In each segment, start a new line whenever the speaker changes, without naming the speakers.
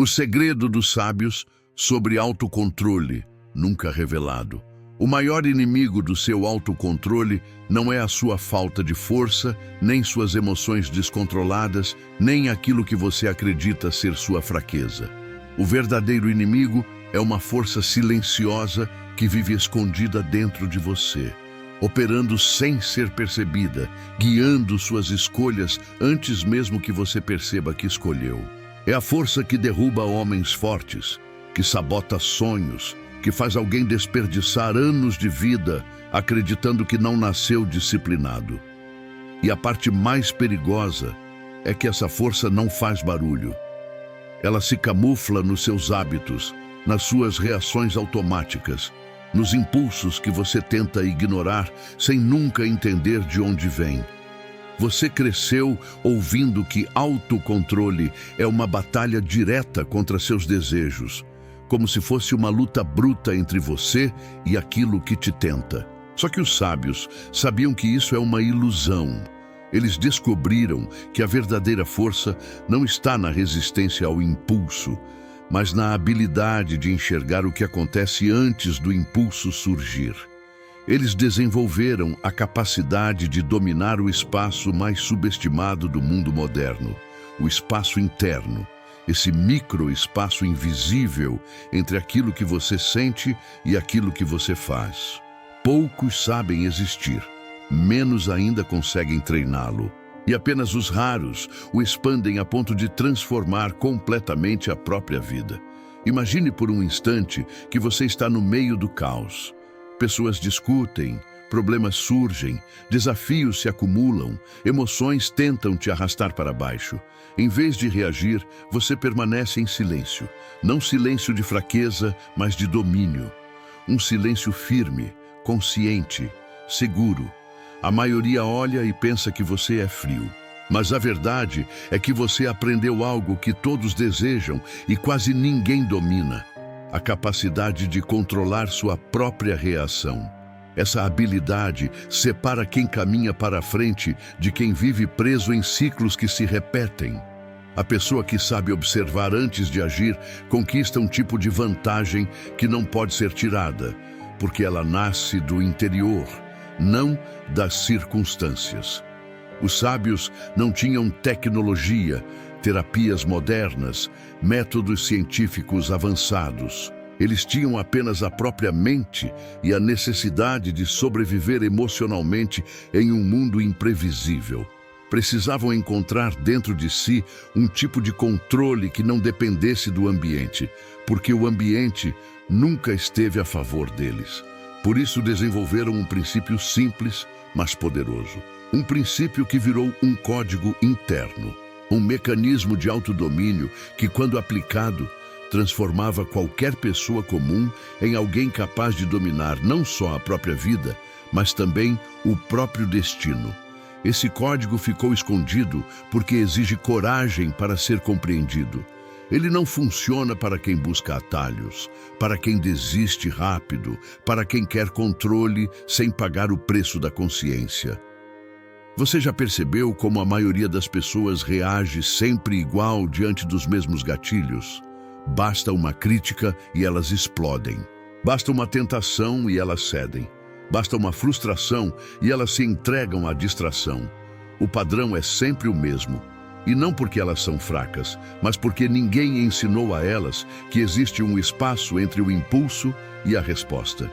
O segredo dos sábios sobre autocontrole, nunca revelado. O maior inimigo do seu autocontrole não é a sua falta de força, nem suas emoções descontroladas, nem aquilo que você acredita ser sua fraqueza. O verdadeiro inimigo é uma força silenciosa que vive escondida dentro de você, operando sem ser percebida, guiando suas escolhas antes mesmo que você perceba que escolheu. É a força que derruba homens fortes, que sabota sonhos, que faz alguém desperdiçar anos de vida acreditando que não nasceu disciplinado. E a parte mais perigosa é que essa força não faz barulho. Ela se camufla nos seus hábitos, nas suas reações automáticas, nos impulsos que você tenta ignorar sem nunca entender de onde vem. Você cresceu ouvindo que autocontrole é uma batalha direta contra seus desejos, como se fosse uma luta bruta entre você e aquilo que te tenta. Só que os sábios sabiam que isso é uma ilusão. Eles descobriram que a verdadeira força não está na resistência ao impulso, mas na habilidade de enxergar o que acontece antes do impulso surgir. Eles desenvolveram a capacidade de dominar o espaço mais subestimado do mundo moderno, o espaço interno, esse microespaço invisível entre aquilo que você sente e aquilo que você faz. Poucos sabem existir, menos ainda conseguem treiná-lo. E apenas os raros o expandem a ponto de transformar completamente a própria vida. Imagine por um instante que você está no meio do caos. Pessoas discutem, problemas surgem, desafios se acumulam, emoções tentam te arrastar para baixo. Em vez de reagir, você permanece em silêncio. Não silêncio de fraqueza, mas de domínio. Um silêncio firme, consciente, seguro. A maioria olha e pensa que você é frio. Mas a verdade é que você aprendeu algo que todos desejam e quase ninguém domina: a capacidade de controlar sua própria reação. Essa habilidade separa quem caminha para a frente de quem vive preso em ciclos que se repetem. A pessoa que sabe observar antes de agir conquista um tipo de vantagem que não pode ser tirada, porque ela nasce do interior, não das circunstâncias. Os sábios não tinham tecnologia, terapias modernas, métodos científicos avançados. Eles tinham apenas a própria mente e a necessidade de sobreviver emocionalmente em um mundo imprevisível. Precisavam encontrar dentro de si um tipo de controle que não dependesse do ambiente, porque o ambiente nunca esteve a favor deles. Por isso desenvolveram um princípio simples, mas poderoso. Um princípio que virou um código interno, um mecanismo de autodomínio que, quando aplicado, transformava qualquer pessoa comum em alguém capaz de dominar não só a própria vida, mas também o próprio destino. Esse código ficou escondido porque exige coragem para ser compreendido. Ele não funciona para quem busca atalhos, para quem desiste rápido, para quem quer controle sem pagar o preço da consciência. Você já percebeu como a maioria das pessoas reage sempre igual diante dos mesmos gatilhos? Basta uma crítica e elas explodem. Basta uma tentação e elas cedem. Basta uma frustração e elas se entregam à distração. O padrão é sempre o mesmo. E não porque elas são fracas, mas porque ninguém ensinou a elas que existe um espaço entre o impulso e a resposta.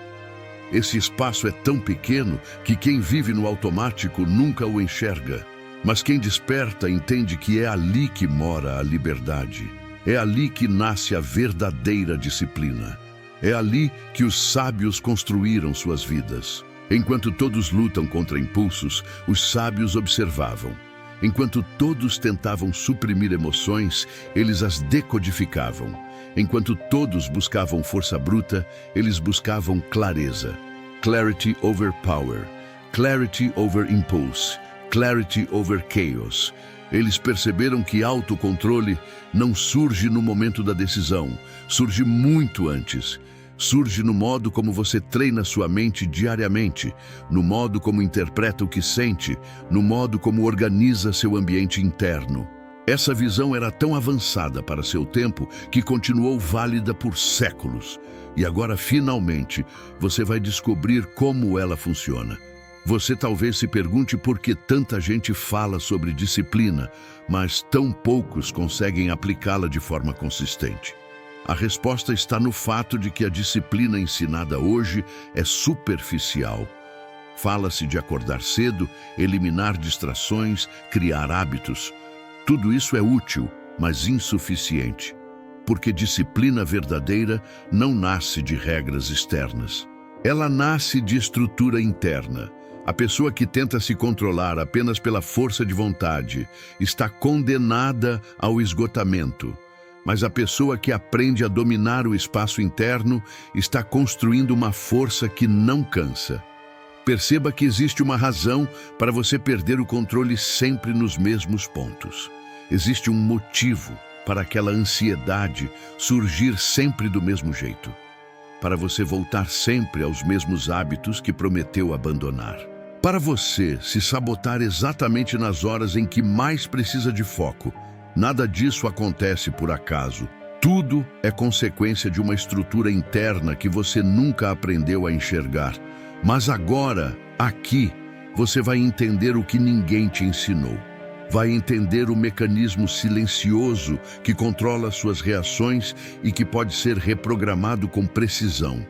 Esse espaço é tão pequeno que quem vive no automático nunca o enxerga. Mas quem desperta entende que é ali que mora a liberdade. É ali que nasce a verdadeira disciplina. É ali que os sábios construíram suas vidas. Enquanto todos lutam contra impulsos, os sábios observavam. Enquanto todos tentavam suprimir emoções, eles as decodificavam. Enquanto todos buscavam força bruta, eles buscavam clareza. Clarity over power. Clarity over impulse. Clarity over chaos. Eles perceberam que autocontrole não surge no momento da decisão, surge muito antes. Surge no modo como você treina sua mente diariamente, no modo como interpreta o que sente, no modo como organiza seu ambiente interno. Essa visão era tão avançada para seu tempo que continuou válida por séculos. E agora, finalmente, você vai descobrir como ela funciona. Você talvez se pergunte por que tanta gente fala sobre disciplina, mas tão poucos conseguem aplicá-la de forma consistente. A resposta está no fato de que a disciplina ensinada hoje é superficial. Fala-se de acordar cedo, eliminar distrações, criar hábitos. Tudo isso é útil, mas insuficiente, porque disciplina verdadeira não nasce de regras externas. Ela nasce de estrutura interna. A pessoa que tenta se controlar apenas pela força de vontade está condenada ao esgotamento. Mas a pessoa que aprende a dominar o espaço interno está construindo uma força que não cansa. Perceba que existe uma razão para você perder o controle sempre nos mesmos pontos. Existe um motivo para aquela ansiedade surgir sempre do mesmo jeito, para você voltar sempre aos mesmos hábitos que prometeu abandonar. Para você se sabotar exatamente nas horas em que mais precisa de foco. Nada disso acontece por acaso. Tudo é consequência de uma estrutura interna que você nunca aprendeu a enxergar. Mas agora, aqui, você vai entender o que ninguém te ensinou. Vai entender o mecanismo silencioso que controla suas reações e que pode ser reprogramado com precisão.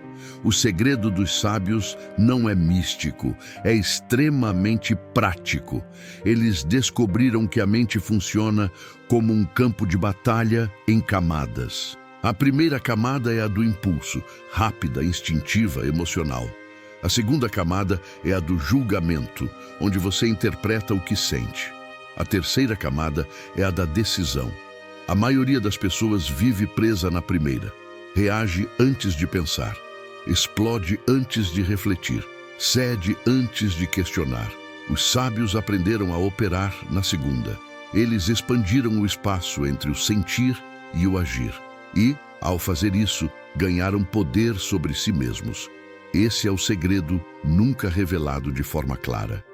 O segredo dos sábios não é místico, é extremamente prático. Eles descobriram que a mente funciona como um campo de batalha em camadas. A primeira camada é a do impulso, rápida, instintiva, emocional. A segunda camada é a do julgamento, onde você interpreta o que sente. A terceira camada é a da decisão. A maioria das pessoas vive presa na primeira. Reage antes de pensar. Explode antes de refletir. Cede antes de questionar. Os sábios aprenderam a operar na segunda. Eles expandiram o espaço entre o sentir e o agir. E, ao fazer isso, ganharam poder sobre si mesmos. Esse é o segredo nunca revelado de forma clara.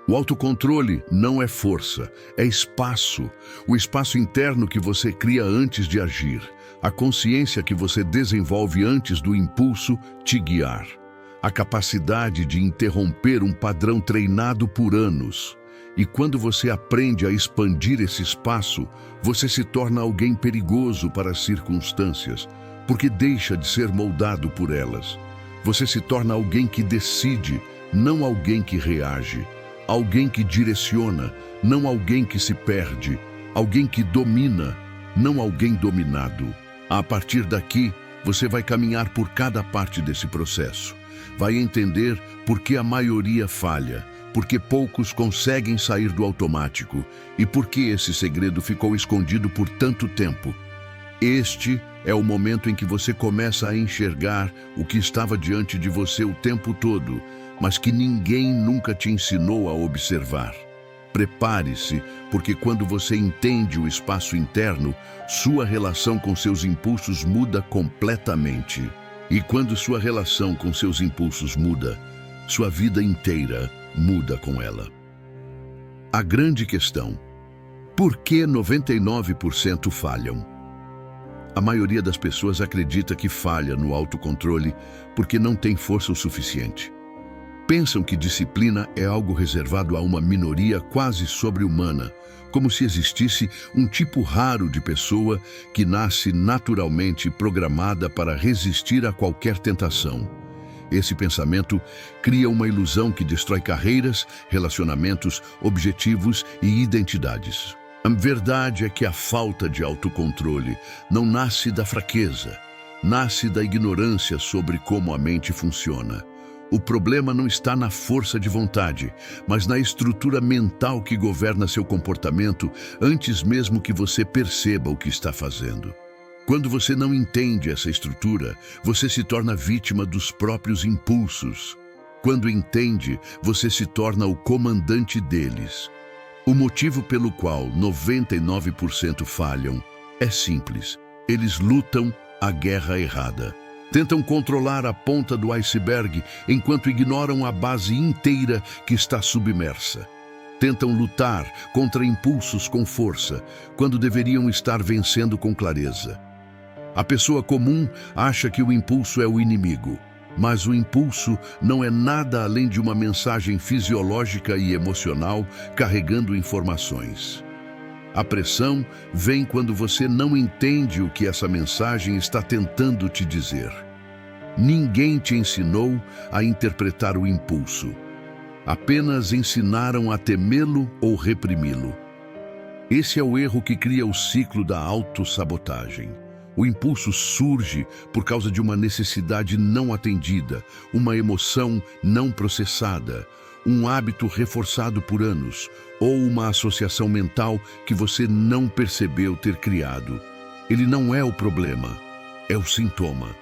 O autocontrole não é força, é espaço. O espaço interno que você cria antes de agir. A consciência que você desenvolve antes do impulso te guiar. A capacidade de interromper um padrão treinado por anos. E quando você aprende a expandir esse espaço, você se torna alguém perigoso para as circunstâncias, porque deixa de ser moldado por elas. Você se torna alguém que decide, não alguém que reage. Alguém que direciona, não alguém que se perde. Alguém que domina, não alguém dominado. A partir daqui, você vai caminhar por cada parte desse processo. Vai entender por que a maioria falha, por que poucos conseguem sair do automático e por que esse segredo ficou escondido por tanto tempo. Este é o momento em que você começa a enxergar o que estava diante de você o tempo todo, mas que ninguém nunca te ensinou a observar. Prepare-se, porque quando você entende o espaço interno, sua relação com seus impulsos muda completamente. E quando sua relação com seus impulsos muda, sua vida inteira muda com ela. A grande questão: por que 99% falham? A maioria das pessoas acredita que falha no autocontrole porque não tem força o suficiente. Pensam que disciplina é algo reservado a uma minoria quase sobre-humana, como se existisse um tipo raro de pessoa que nasce naturalmente programada para resistir a qualquer tentação. Esse pensamento cria uma ilusão que destrói carreiras, relacionamentos, objetivos e identidades. A verdade é que a falta de autocontrole não nasce da fraqueza, nasce da ignorância sobre como a mente funciona. O problema não está na força de vontade, mas na estrutura mental que governa seu comportamento antes mesmo que você perceba o que está fazendo. Quando você não entende essa estrutura, você se torna vítima dos próprios impulsos. Quando entende, você se torna o comandante deles. O motivo pelo qual 99% falham é simples. Eles lutam a guerra errada. Tentam controlar a ponta do iceberg enquanto ignoram a base inteira que está submersa. Tentam lutar contra impulsos com força, quando deveriam estar vencendo com clareza. A pessoa comum acha que o impulso é o inimigo, mas o impulso não é nada além de uma mensagem fisiológica e emocional carregando informações. A pressão vem quando você não entende o que essa mensagem está tentando te dizer. Ninguém te ensinou a interpretar o impulso. Apenas ensinaram a temê-lo ou reprimi-lo. Esse é o erro que cria o ciclo da autossabotagem. O impulso surge por causa de uma necessidade não atendida, uma emoção não processada, um hábito reforçado por anos ou uma associação mental que você não percebeu ter criado. Ele não é o problema, é o sintoma.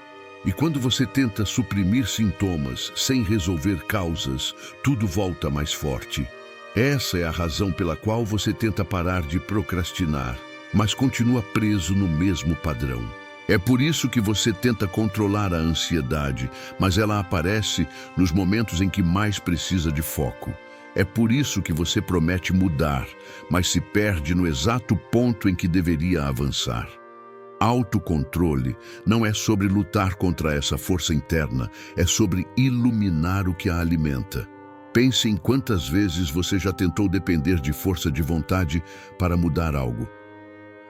E quando você tenta suprimir sintomas sem resolver causas, tudo volta mais forte. Essa é a razão pela qual você tenta parar de procrastinar, mas continua preso no mesmo padrão. É por isso que você tenta controlar a ansiedade, mas ela aparece nos momentos em que mais precisa de foco. É por isso que você promete mudar, mas se perde no exato ponto em que deveria avançar. Autocontrole não é sobre lutar contra essa força interna, é sobre iluminar o que a alimenta. Pense em quantas vezes você já tentou depender de força de vontade para mudar algo.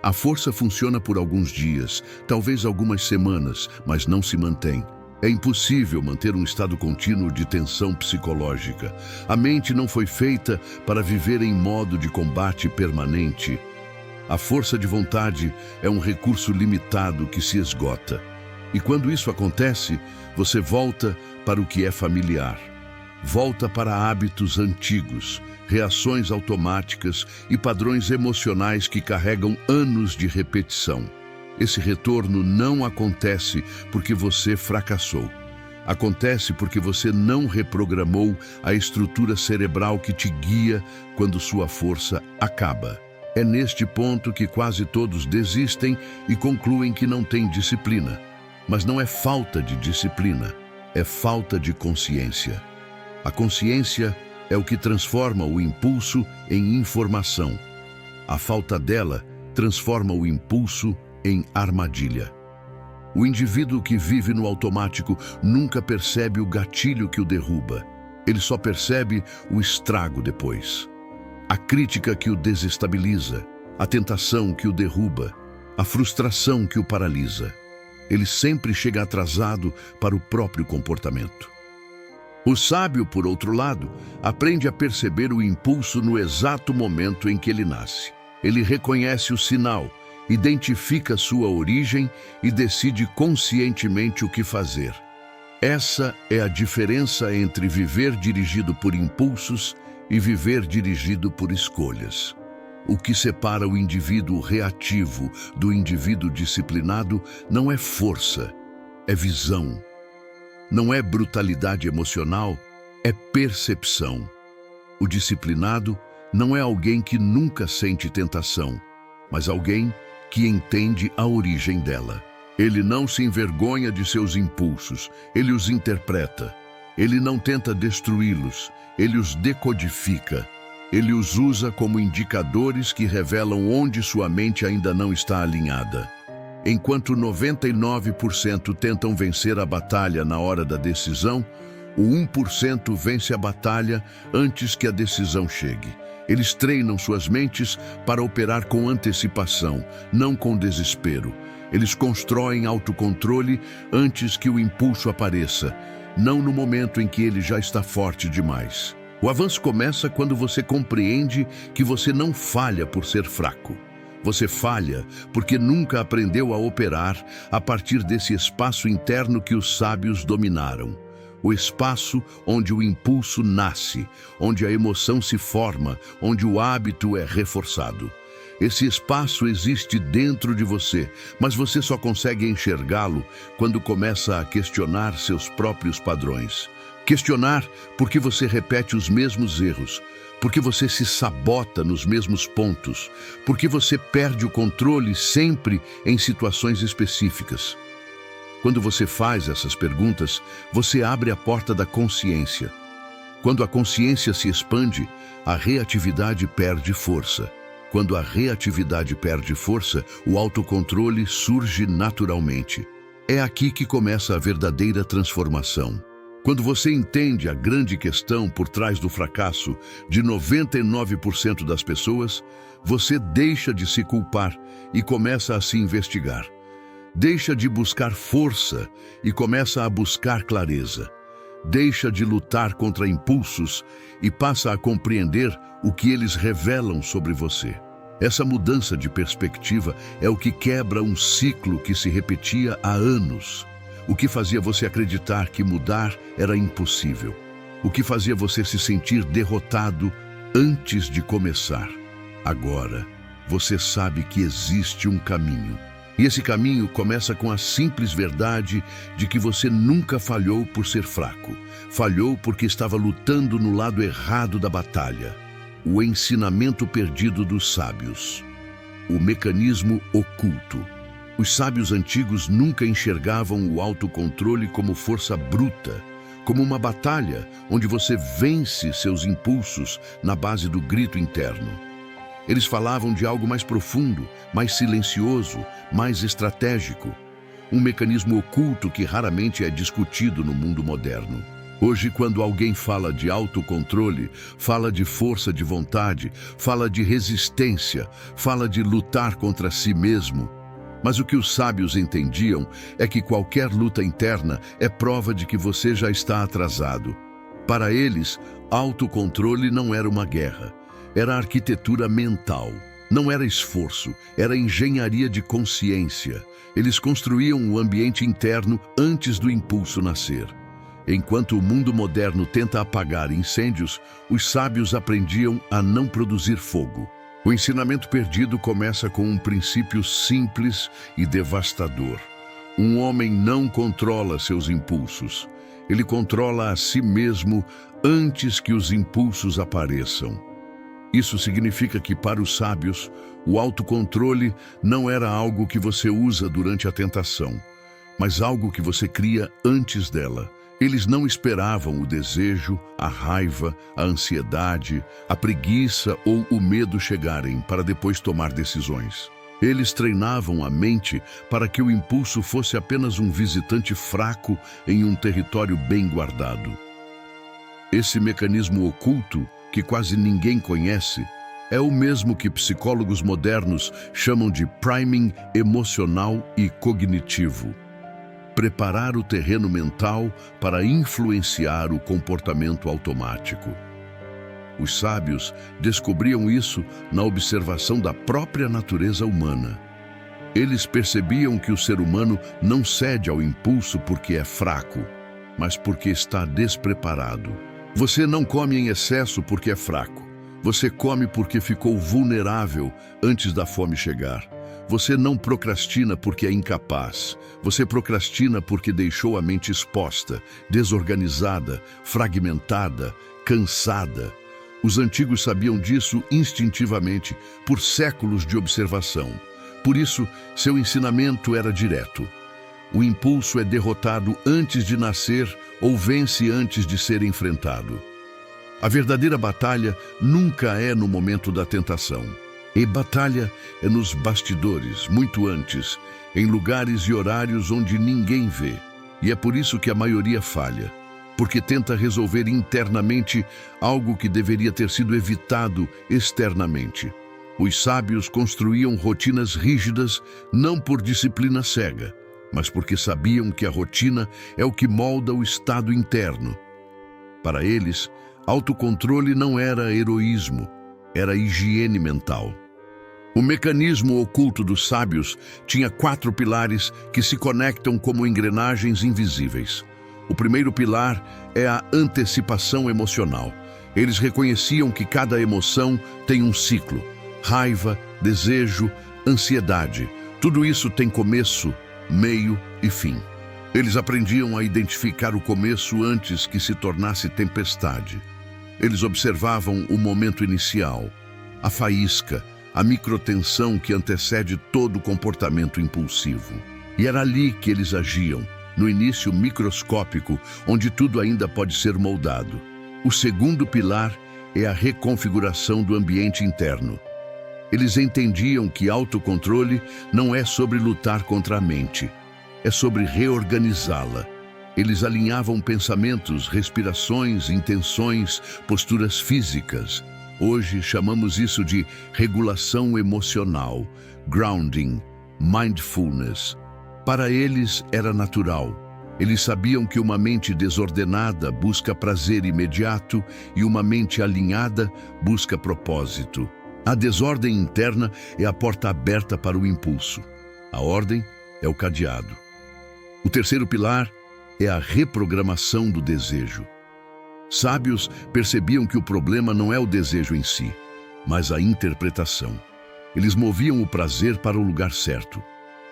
A força funciona por alguns dias, talvez algumas semanas, mas não se mantém. É impossível manter um estado contínuo de tensão psicológica. A mente não foi feita para viver em modo de combate permanente. A força de vontade é um recurso limitado que se esgota. E quando isso acontece, você volta para o que é familiar. Volta para hábitos antigos, reações automáticas e padrões emocionais que carregam anos de repetição. Esse retorno não acontece porque você fracassou. Acontece porque você não reprogramou a estrutura cerebral que te guia quando sua força acaba. É neste ponto que quase todos desistem e concluem que não têm disciplina. Mas não é falta de disciplina, é falta de consciência. A consciência é o que transforma o impulso em informação. A falta dela transforma o impulso em armadilha. O indivíduo que vive no automático nunca percebe o gatilho que o derruba. Ele só percebe o estrago depois. A crítica que o desestabiliza, a tentação que o derruba, a frustração que o paralisa. Ele sempre chega atrasado para o próprio comportamento. O sábio, por outro lado, aprende a perceber o impulso no exato momento em que ele nasce. Ele reconhece o sinal, identifica sua origem e decide conscientemente o que fazer. Essa é a diferença entre viver dirigido por impulsos e viver dirigido por escolhas. O que separa o indivíduo reativo do indivíduo disciplinado não é força, é visão. Não é brutalidade emocional, é percepção. O disciplinado não é alguém que nunca sente tentação, mas alguém que entende a origem dela. Ele não se envergonha de seus impulsos, ele os interpreta. Ele não tenta destruí-los, ele os decodifica. Ele os usa como indicadores que revelam onde sua mente ainda não está alinhada. Enquanto 99% tentam vencer a batalha na hora da decisão, o 1% vence a batalha antes que a decisão chegue. Eles treinam suas mentes para operar com antecipação, não com desespero. Eles constroem autocontrole antes que o impulso apareça, não no momento em que ele já está forte demais. O avanço começa quando você compreende que você não falha por ser fraco. Você falha porque nunca aprendeu a operar a partir desse espaço interno que os sábios dominaram. O espaço onde o impulso nasce, onde a emoção se forma, onde o hábito é reforçado. Esse espaço existe dentro de você, mas você só consegue enxergá-lo quando começa a questionar seus próprios padrões. Questionar por que você repete os mesmos erros, por que você se sabota nos mesmos pontos, por que você perde o controle sempre em situações específicas. Quando você faz essas perguntas, você abre a porta da consciência. Quando a consciência se expande, a reatividade perde força. Quando a reatividade perde força, o autocontrole surge naturalmente. É aqui que começa a verdadeira transformação. Quando você entende a grande questão por trás do fracasso de 99% das pessoas, você deixa de se culpar e começa a se investigar. Deixa de buscar força e começa a buscar clareza. Deixa de lutar contra impulsos e passa a compreender o que eles revelam sobre você. Essa mudança de perspectiva é o que quebra um ciclo que se repetia há anos. O que fazia você acreditar que mudar era impossível. O que fazia você se sentir derrotado antes de começar. Agora, você sabe que existe um caminho. E esse caminho começa com a simples verdade de que você nunca falhou por ser fraco. Falhou porque estava lutando no lado errado da batalha. O ensinamento perdido dos sábios. O mecanismo oculto. Os sábios antigos nunca enxergavam o autocontrole como força bruta, como uma batalha onde você vence seus impulsos na base do grito interno. Eles falavam de algo mais profundo, mais silencioso, mais estratégico. Um mecanismo oculto que raramente é discutido no mundo moderno. Hoje, quando alguém fala de autocontrole, fala de força de vontade, fala de resistência, fala de lutar contra si mesmo. Mas o que os sábios entendiam é que qualquer luta interna é prova de que você já está atrasado. Para eles, autocontrole não era uma guerra, era arquitetura mental. Não era esforço, era engenharia de consciência. Eles construíam o ambiente interno antes do impulso nascer. Enquanto o mundo moderno tenta apagar incêndios, os sábios aprendiam a não produzir fogo. O ensinamento perdido começa com um princípio simples e devastador. Um homem não controla seus impulsos. Ele controla a si mesmo antes que os impulsos apareçam. Isso significa que, para os sábios, o autocontrole não era algo que você usa durante a tentação, mas algo que você cria antes dela. Eles não esperavam o desejo, a raiva, a ansiedade, a preguiça ou o medo chegarem para depois tomar decisões. Eles treinavam a mente para que o impulso fosse apenas um visitante fraco em um território bem guardado. Esse mecanismo oculto, que quase ninguém conhece, é o mesmo que psicólogos modernos chamam de priming emocional e cognitivo. Preparar o terreno mental para influenciar o comportamento automático. Os sábios descobriam isso na observação da própria natureza humana. Eles percebiam que o ser humano não cede ao impulso porque é fraco, mas porque está despreparado. Você não come em excesso porque é fraco. Você come porque ficou vulnerável antes da fome chegar. Você não procrastina porque é incapaz. Você procrastina porque deixou a mente exposta, desorganizada, fragmentada, cansada. Os antigos sabiam disso instintivamente, por séculos de observação. Por isso, seu ensinamento era direto. O impulso é derrotado antes de nascer ou vence antes de ser enfrentado. A verdadeira batalha nunca é no momento da tentação. E batalha é nos bastidores, muito antes, em lugares e horários onde ninguém vê. E é por isso que a maioria falha, porque tenta resolver internamente algo que deveria ter sido evitado externamente. Os sábios construíam rotinas rígidas não por disciplina cega, mas porque sabiam que a rotina é o que molda o estado interno. Para eles, autocontrole não era heroísmo, era higiene mental. O mecanismo oculto dos sábios tinha 4 pilares que se conectam como engrenagens invisíveis. O primeiro pilar é a antecipação emocional. Eles reconheciam que cada emoção tem um ciclo. Raiva, desejo, ansiedade. Tudo isso tem começo, meio e fim. Eles aprendiam a identificar o começo antes que se tornasse tempestade. Eles observavam o momento inicial, a faísca, a microtensão que antecede todo comportamento impulsivo. E era ali que eles agiam, no início microscópico, onde tudo ainda pode ser moldado. O segundo pilar é a reconfiguração do ambiente interno. Eles entendiam que autocontrole não é sobre lutar contra a mente, é sobre reorganizá-la. Eles alinhavam pensamentos, respirações, intenções, posturas físicas. Hoje chamamos isso de regulação emocional, grounding, mindfulness. Para eles era natural. Eles sabiam que uma mente desordenada busca prazer imediato e uma mente alinhada busca propósito. A desordem interna é a porta aberta para o impulso. A ordem é o cadeado. O terceiro pilar é a reprogramação do desejo. Sábios percebiam que o problema não é o desejo em si, mas a interpretação. Eles moviam o prazer para o lugar certo.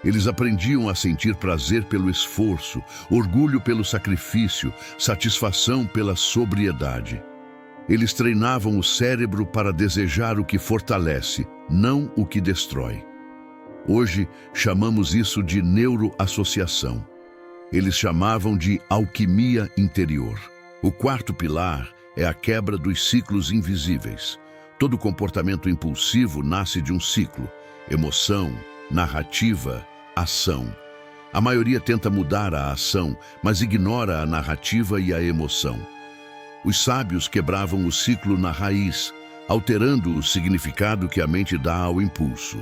Eles aprendiam a sentir prazer pelo esforço, orgulho pelo sacrifício, satisfação pela sobriedade. Eles treinavam o cérebro para desejar o que fortalece, não o que destrói. Hoje chamamos isso de neuroassociação. Eles chamavam de alquimia interior. O quarto pilar é a quebra dos ciclos invisíveis. Todo comportamento impulsivo nasce de um ciclo: emoção, narrativa, ação. A maioria tenta mudar a ação, mas ignora a narrativa e a emoção. Os sábios quebravam o ciclo na raiz, alterando o significado que a mente dá ao impulso.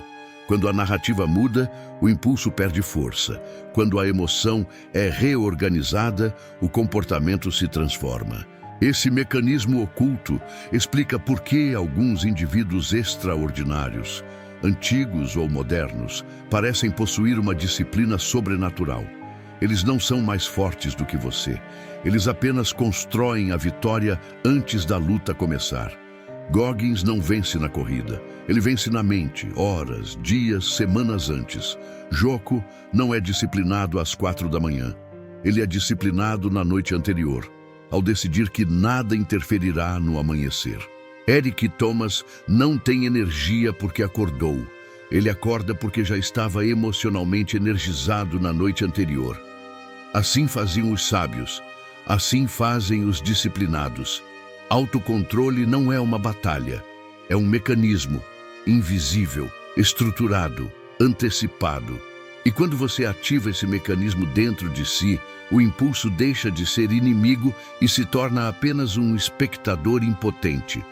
Quando a narrativa muda, o impulso perde força. Quando a emoção é reorganizada, o comportamento se transforma. Esse mecanismo oculto explica por que alguns indivíduos extraordinários, antigos ou modernos, parecem possuir uma disciplina sobrenatural. Eles não são mais fortes do que você. Eles apenas constroem a vitória antes da luta começar. Goggins não vence na corrida. Ele vence na mente, horas, dias, semanas antes. Joko não é disciplinado às 4 da manhã. Ele é disciplinado na noite anterior, ao decidir que nada interferirá no amanhecer. Eric Thomas não tem energia porque acordou. Ele acorda porque já estava emocionalmente energizado na noite anterior. Assim faziam os sábios. Assim fazem os disciplinados. Autocontrole não é uma batalha. É um mecanismo invisível, estruturado, antecipado. E quando você ativa esse mecanismo dentro de si, o impulso deixa de ser inimigo e se torna apenas um espectador impotente.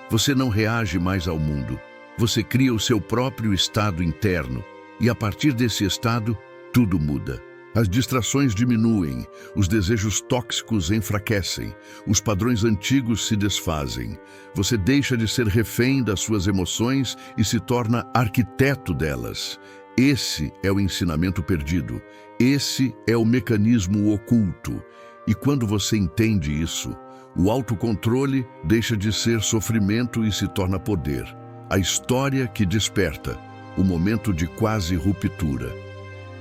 Você não reage mais ao mundo. Você cria o seu próprio estado interno. E a partir desse estado, tudo muda. As distrações diminuem, os desejos tóxicos enfraquecem, os padrões antigos se desfazem. Você deixa de ser refém das suas emoções e se torna arquiteto delas. Esse é o ensinamento perdido. Esse é o mecanismo oculto. E quando você entende isso, o autocontrole deixa de ser sofrimento e se torna poder. A história que desperta, o momento de quase ruptura.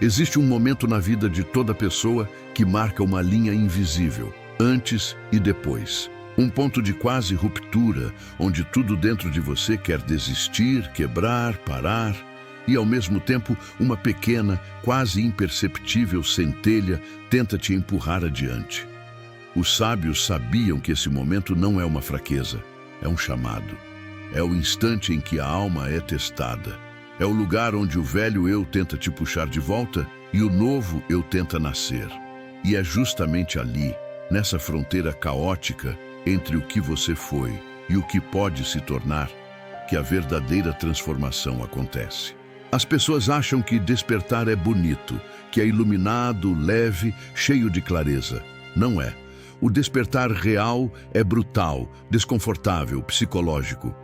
Existe um momento na vida de toda pessoa que marca uma linha invisível, antes e depois. Um ponto de quase ruptura, onde tudo dentro de você quer desistir, quebrar, parar, e ao mesmo tempo uma pequena, quase imperceptível centelha tenta te empurrar adiante. Os sábios sabiam que esse momento não é uma fraqueza, é um chamado. É o instante em que a alma é testada. É o lugar onde o velho eu tenta te puxar de volta e o novo eu tenta nascer. E é justamente ali, nessa fronteira caótica entre o que você foi e o que pode se tornar, que a verdadeira transformação acontece. As pessoas acham que despertar é bonito, que é iluminado, leve, cheio de clareza. Não é. O despertar real é brutal, desconfortável, psicológico.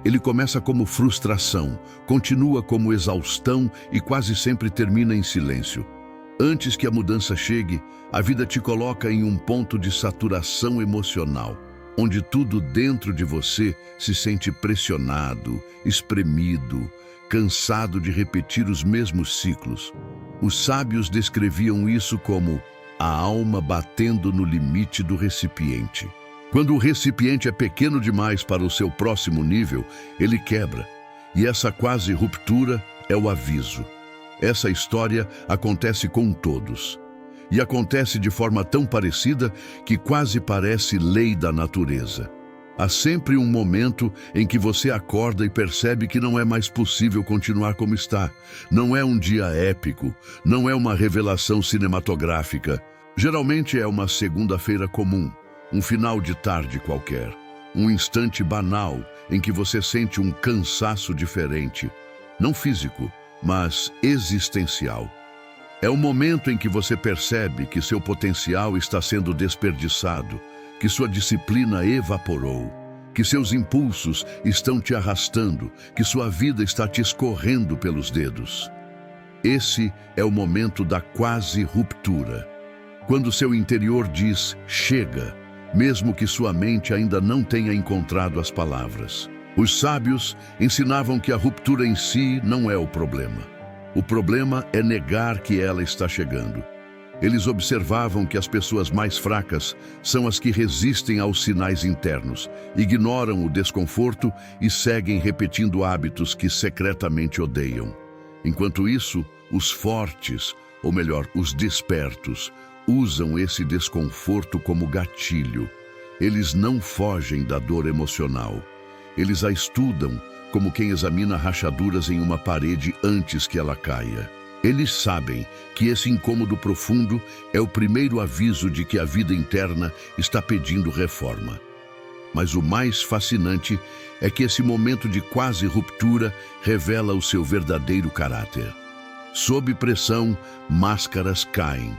Ele começa como frustração, continua como exaustão e quase sempre termina em silêncio. Antes que a mudança chegue, a vida te coloca em um ponto de saturação emocional, onde tudo dentro de você se sente pressionado, espremido, cansado de repetir os mesmos ciclos. Os sábios descreviam isso como a alma batendo no limite do recipiente. Quando o recipiente é pequeno demais para o seu próximo nível, ele quebra. E essa quase ruptura é o aviso. Essa história acontece com todos. e acontece de forma tão parecida que quase parece lei da natureza. Há sempre um momento em que você acorda e percebe que não é mais possível continuar como está. Não é um dia épico, não é uma revelação cinematográfica. Geralmente é uma segunda-feira comum, um final de tarde qualquer, um instante banal em que você sente um cansaço diferente, não físico, mas existencial. É o momento em que você percebe que seu potencial está sendo desperdiçado, que sua disciplina evaporou, que seus impulsos estão te arrastando, que sua vida está te escorrendo pelos dedos. Esse é o momento da quase ruptura, quando seu interior diz chega, mesmo que sua mente ainda não tenha encontrado as palavras. Os sábios ensinavam que a ruptura em si não é o problema. O problema é negar que ela está chegando. Eles observavam que as pessoas mais fracas são as que resistem aos sinais internos, ignoram o desconforto e seguem repetindo hábitos que secretamente odeiam. Enquanto isso, os fortes, ou melhor, os despertos, usam esse desconforto como gatilho. Eles não fogem da dor emocional. Eles a estudam como quem examina rachaduras em uma parede antes que ela caia. Eles sabem que esse incômodo profundo é o primeiro aviso de que a vida interna está pedindo reforma. Mas o mais fascinante é que esse momento de quase ruptura revela o seu verdadeiro caráter. Sob pressão, máscaras caem.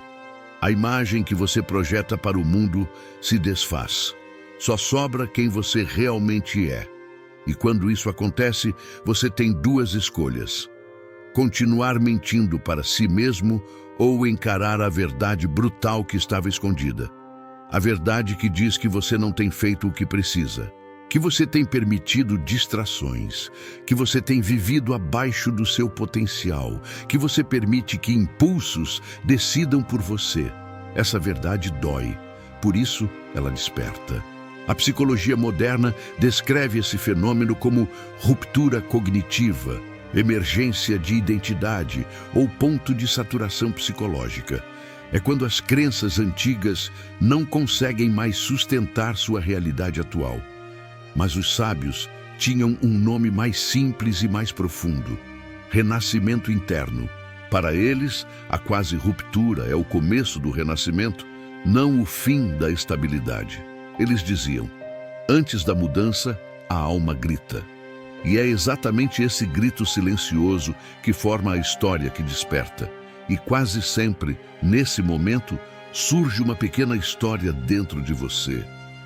A imagem que você projeta para o mundo se desfaz. Só sobra quem você realmente é. E quando isso acontece, você tem duas escolhas: continuar mentindo para si mesmo ou encarar a verdade brutal que estava escondida. A verdade que diz que você não tem feito o que precisa, que você tem permitido distrações, que você tem vivido abaixo do seu potencial, que você permite que impulsos decidam por você. Essa verdade dói, por isso ela desperta. A psicologia moderna descreve esse fenômeno como ruptura cognitiva, emergência de identidade ou ponto de saturação psicológica. É quando as crenças antigas não conseguem mais sustentar sua realidade atual. Mas os sábios tinham um nome mais simples e mais profundo: renascimento interno. Para eles, a quase ruptura é o começo do renascimento, não o fim da estabilidade. Eles diziam: antes da mudança, a alma grita. E é exatamente esse grito silencioso que forma a história que desperta. E quase sempre, nesse momento, surge uma pequena história dentro de você.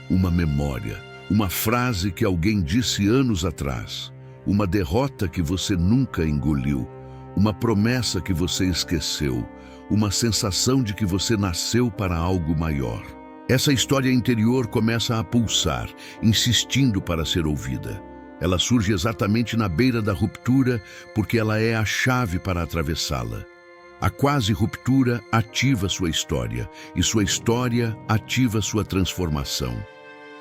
Uma memória, uma frase que alguém disse anos atrás, uma derrota que você nunca engoliu, uma promessa que você esqueceu, uma sensação de que você nasceu para algo maior. Essa história interior começa a pulsar, insistindo para ser ouvida. Ela surge exatamente na beira da ruptura, porque ela é a chave para atravessá-la. A quase ruptura ativa sua história, e sua história ativa sua transformação.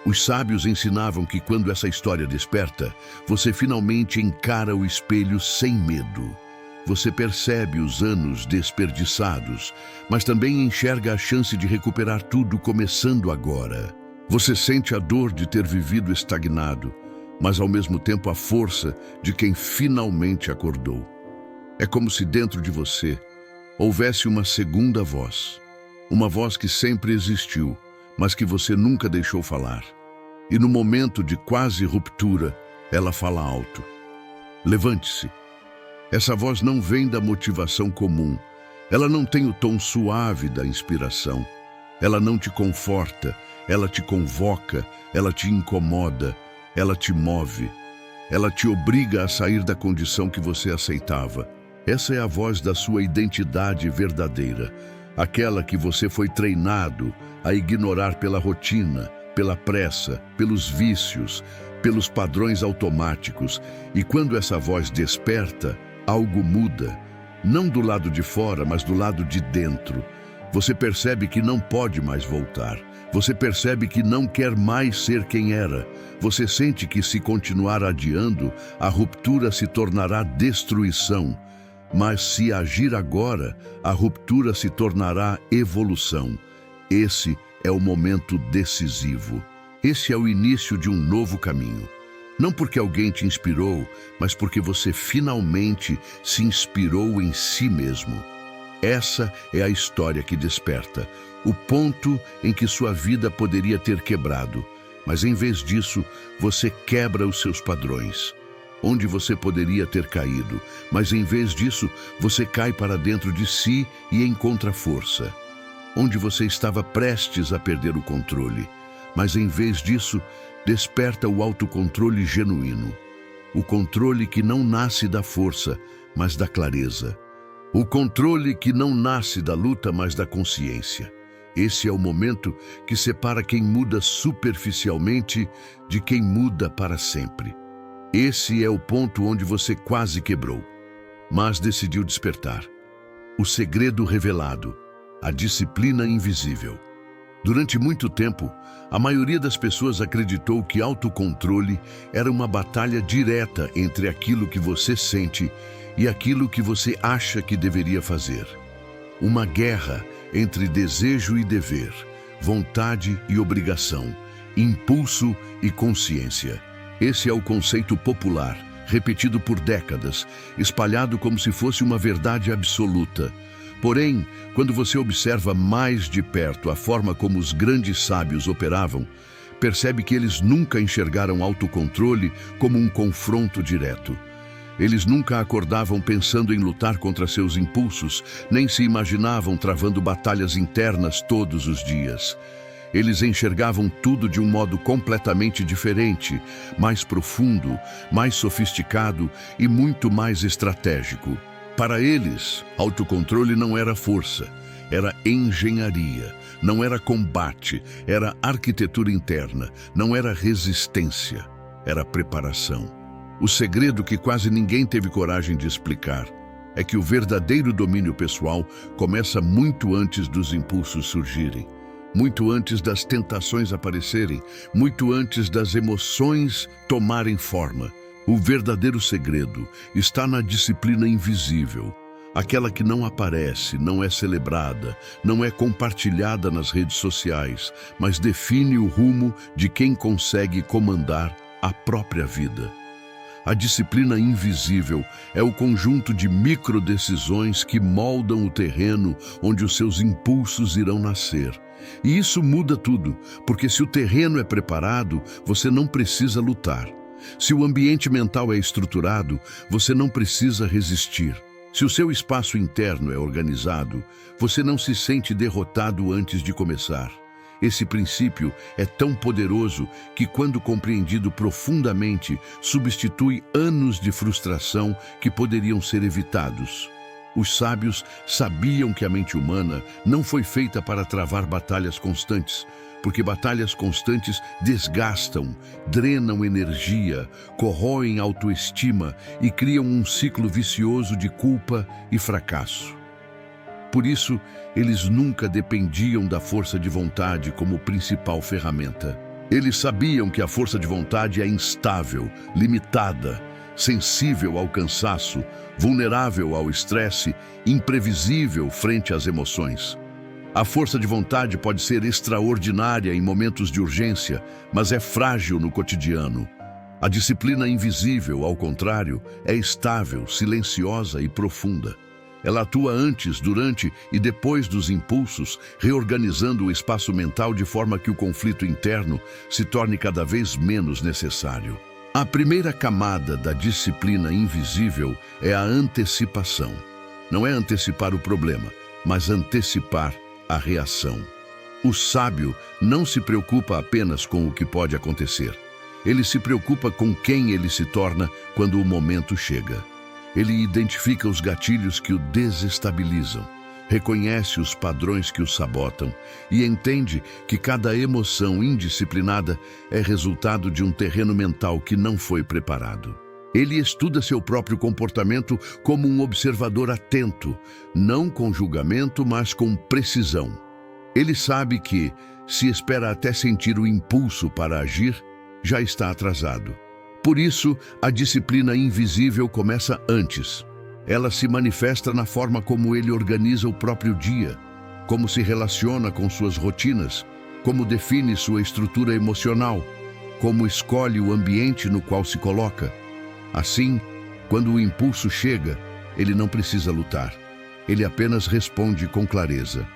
Os sábios ensinavam que quando essa história desperta, você finalmente encara o espelho sem medo. Você percebe os anos desperdiçados, mas também enxerga a chance de recuperar tudo começando agora. Você sente a dor de ter vivido estagnado, mas ao mesmo tempo a força de quem finalmente acordou. É como se dentro de você houvesse uma segunda voz, uma voz que sempre existiu, mas que você nunca deixou falar. E no momento de quase ruptura, ela fala alto: levante-se. Essa voz não vem da motivação comum. Ela não tem o tom suave da inspiração. Ela não te conforta, ela te convoca, ela te incomoda, ela te move. Ela te obriga a sair da condição que você aceitava. Essa é a voz da sua identidade verdadeira, aquela que você foi treinado a ignorar pela rotina, pela pressa, pelos vícios, pelos padrões automáticos. E quando essa voz desperta, algo muda, não do lado de fora, mas do lado de dentro. Você percebe que não pode mais voltar. Você percebe que não quer mais ser quem era. Você sente que se continuar adiando, a ruptura se tornará destruição. Mas se agir agora, a ruptura se tornará evolução. Esse é o momento decisivo. Esse é o início de um novo caminho. Não porque alguém te inspirou, mas porque você finalmente se inspirou em si mesmo. Essa é a história que desperta, o ponto em que sua vida poderia ter quebrado. Mas em vez disso, você quebra os seus padrões. Onde você poderia ter caído, mas em vez disso, você cai para dentro de si e encontra força. Onde você estava prestes a perder o controle, mas em vez disso, desperta o autocontrole genuíno. O controle que não nasce da força, mas da clareza. O controle que não nasce da luta, mas da consciência. Esse é o momento que separa quem muda superficialmente de quem muda para sempre. Esse é o ponto onde você quase quebrou, mas decidiu despertar. O segredo revelado, a disciplina invisível. Durante muito tempo, a maioria das pessoas acreditou que autocontrole era uma batalha direta entre aquilo que você sente e aquilo que você acha que deveria fazer. Uma guerra entre desejo e dever, vontade e obrigação, impulso e consciência. Esse é o conceito popular, repetido por décadas, espalhado como se fosse uma verdade absoluta. Porém, quando você observa mais de perto a forma como os grandes sábios operavam, percebe que eles nunca enxergaram autocontrole como um confronto direto. Eles nunca acordavam pensando em lutar contra seus impulsos, nem se imaginavam travando batalhas internas todos os dias. Eles enxergavam tudo de um modo completamente diferente, mais profundo, mais sofisticado e muito mais estratégico. Para eles, autocontrole não era força, era engenharia, não era combate, era arquitetura interna, não era resistência, era preparação. O segredo que quase ninguém teve coragem de explicar é que o verdadeiro domínio pessoal começa muito antes dos impulsos surgirem. Muito antes das tentações aparecerem, muito antes das emoções tomarem forma. O verdadeiro segredo está na disciplina invisível, aquela que não aparece, não é celebrada, não é compartilhada nas redes sociais, mas define o rumo de quem consegue comandar a própria vida. A disciplina invisível é o conjunto de microdecisões que moldam o terreno onde os seus impulsos irão nascer. E isso muda tudo, porque se o terreno é preparado, você não precisa lutar. Se o ambiente mental é estruturado, você não precisa resistir. Se o seu espaço interno é organizado, você não se sente derrotado antes de começar. Esse princípio é tão poderoso que, quando compreendido profundamente, substitui anos de frustração que poderiam ser evitados. Os sábios sabiam que a mente humana não foi feita para travar batalhas constantes, porque batalhas constantes desgastam, drenam energia, corroem autoestima e criam um ciclo vicioso de culpa e fracasso. Por isso, eles nunca dependiam da força de vontade como principal ferramenta. Eles sabiam que a força de vontade é instável, limitada, sensível ao cansaço, vulnerável ao estresse, imprevisível frente às emoções. A força de vontade pode ser extraordinária em momentos de urgência, mas é frágil no cotidiano. A disciplina invisível, ao contrário, é estável, silenciosa e profunda. Ela atua antes, durante e depois dos impulsos, reorganizando o espaço mental de forma que o conflito interno se torne cada vez menos necessário. A primeira camada da disciplina invisível é a antecipação. Não é antecipar o problema, mas antecipar a reação. O sábio não se preocupa apenas com o que pode acontecer. Ele se preocupa com quem ele se torna quando o momento chega. Ele identifica os gatilhos que o desestabilizam, reconhece os padrões que o sabotam e entende que cada emoção indisciplinada é resultado de um terreno mental que não foi preparado. Ele estuda seu próprio comportamento como um observador atento, não com julgamento, mas com precisão. Ele sabe que, se espera até sentir o impulso para agir, já está atrasado. Por isso, a disciplina invisível começa antes. Ela se manifesta na forma como ele organiza o próprio dia, como se relaciona com suas rotinas, como define sua estrutura emocional, como escolhe o ambiente no qual se coloca. Assim, quando o impulso chega, ele não precisa lutar. Ele apenas responde com clareza.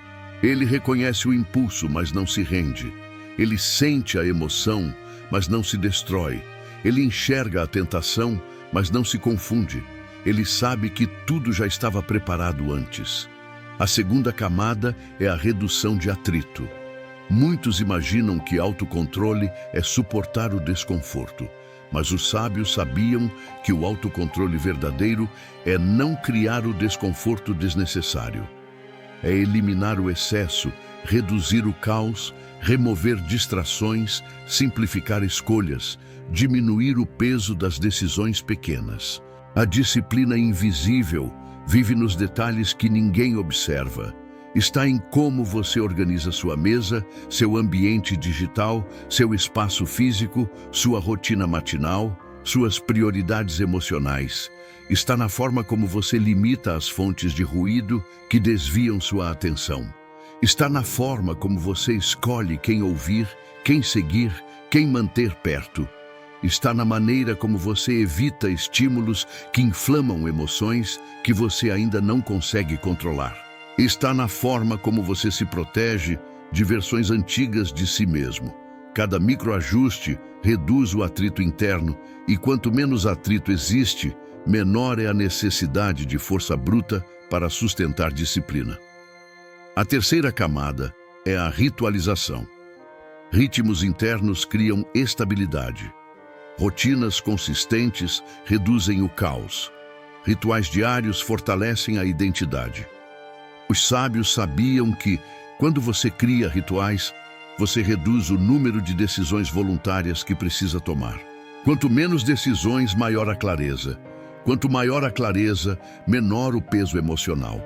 Ele reconhece o impulso, mas não se rende. Ele sente a emoção, mas não se destrói. Ele enxerga a tentação, mas não se confunde. Ele sabe que tudo já estava preparado antes. A segunda camada é a redução de atrito. Muitos imaginam que autocontrole é suportar o desconforto, mas os sábios sabiam que o autocontrole verdadeiro é não criar o desconforto desnecessário. É eliminar o excesso, reduzir o caos, remover distrações, simplificar escolhas, diminuir o peso das decisões pequenas. A disciplina invisível vive nos detalhes que ninguém observa. Está em como você organiza sua mesa, seu ambiente digital, seu espaço físico, sua rotina matinal, suas prioridades emocionais. Está na forma como você limita as fontes de ruído que desviam sua atenção. Está na forma como você escolhe quem ouvir, quem seguir, quem manter perto. Está na maneira como você evita estímulos que inflamam emoções que você ainda não consegue controlar. Está na forma como você se protege de versões antigas de si mesmo. Cada microajuste reduz o atrito interno e quanto menos atrito existe, menor é a necessidade de força bruta para sustentar disciplina. A terceira camada é a ritualização. Ritmos internos criam estabilidade. Rotinas consistentes reduzem o caos. Rituais diários fortalecem a identidade. Os sábios sabiam que, quando você cria rituais, você reduz o número de decisões voluntárias que precisa tomar. Quanto menos decisões, maior a clareza. Quanto maior a clareza, menor o peso emocional.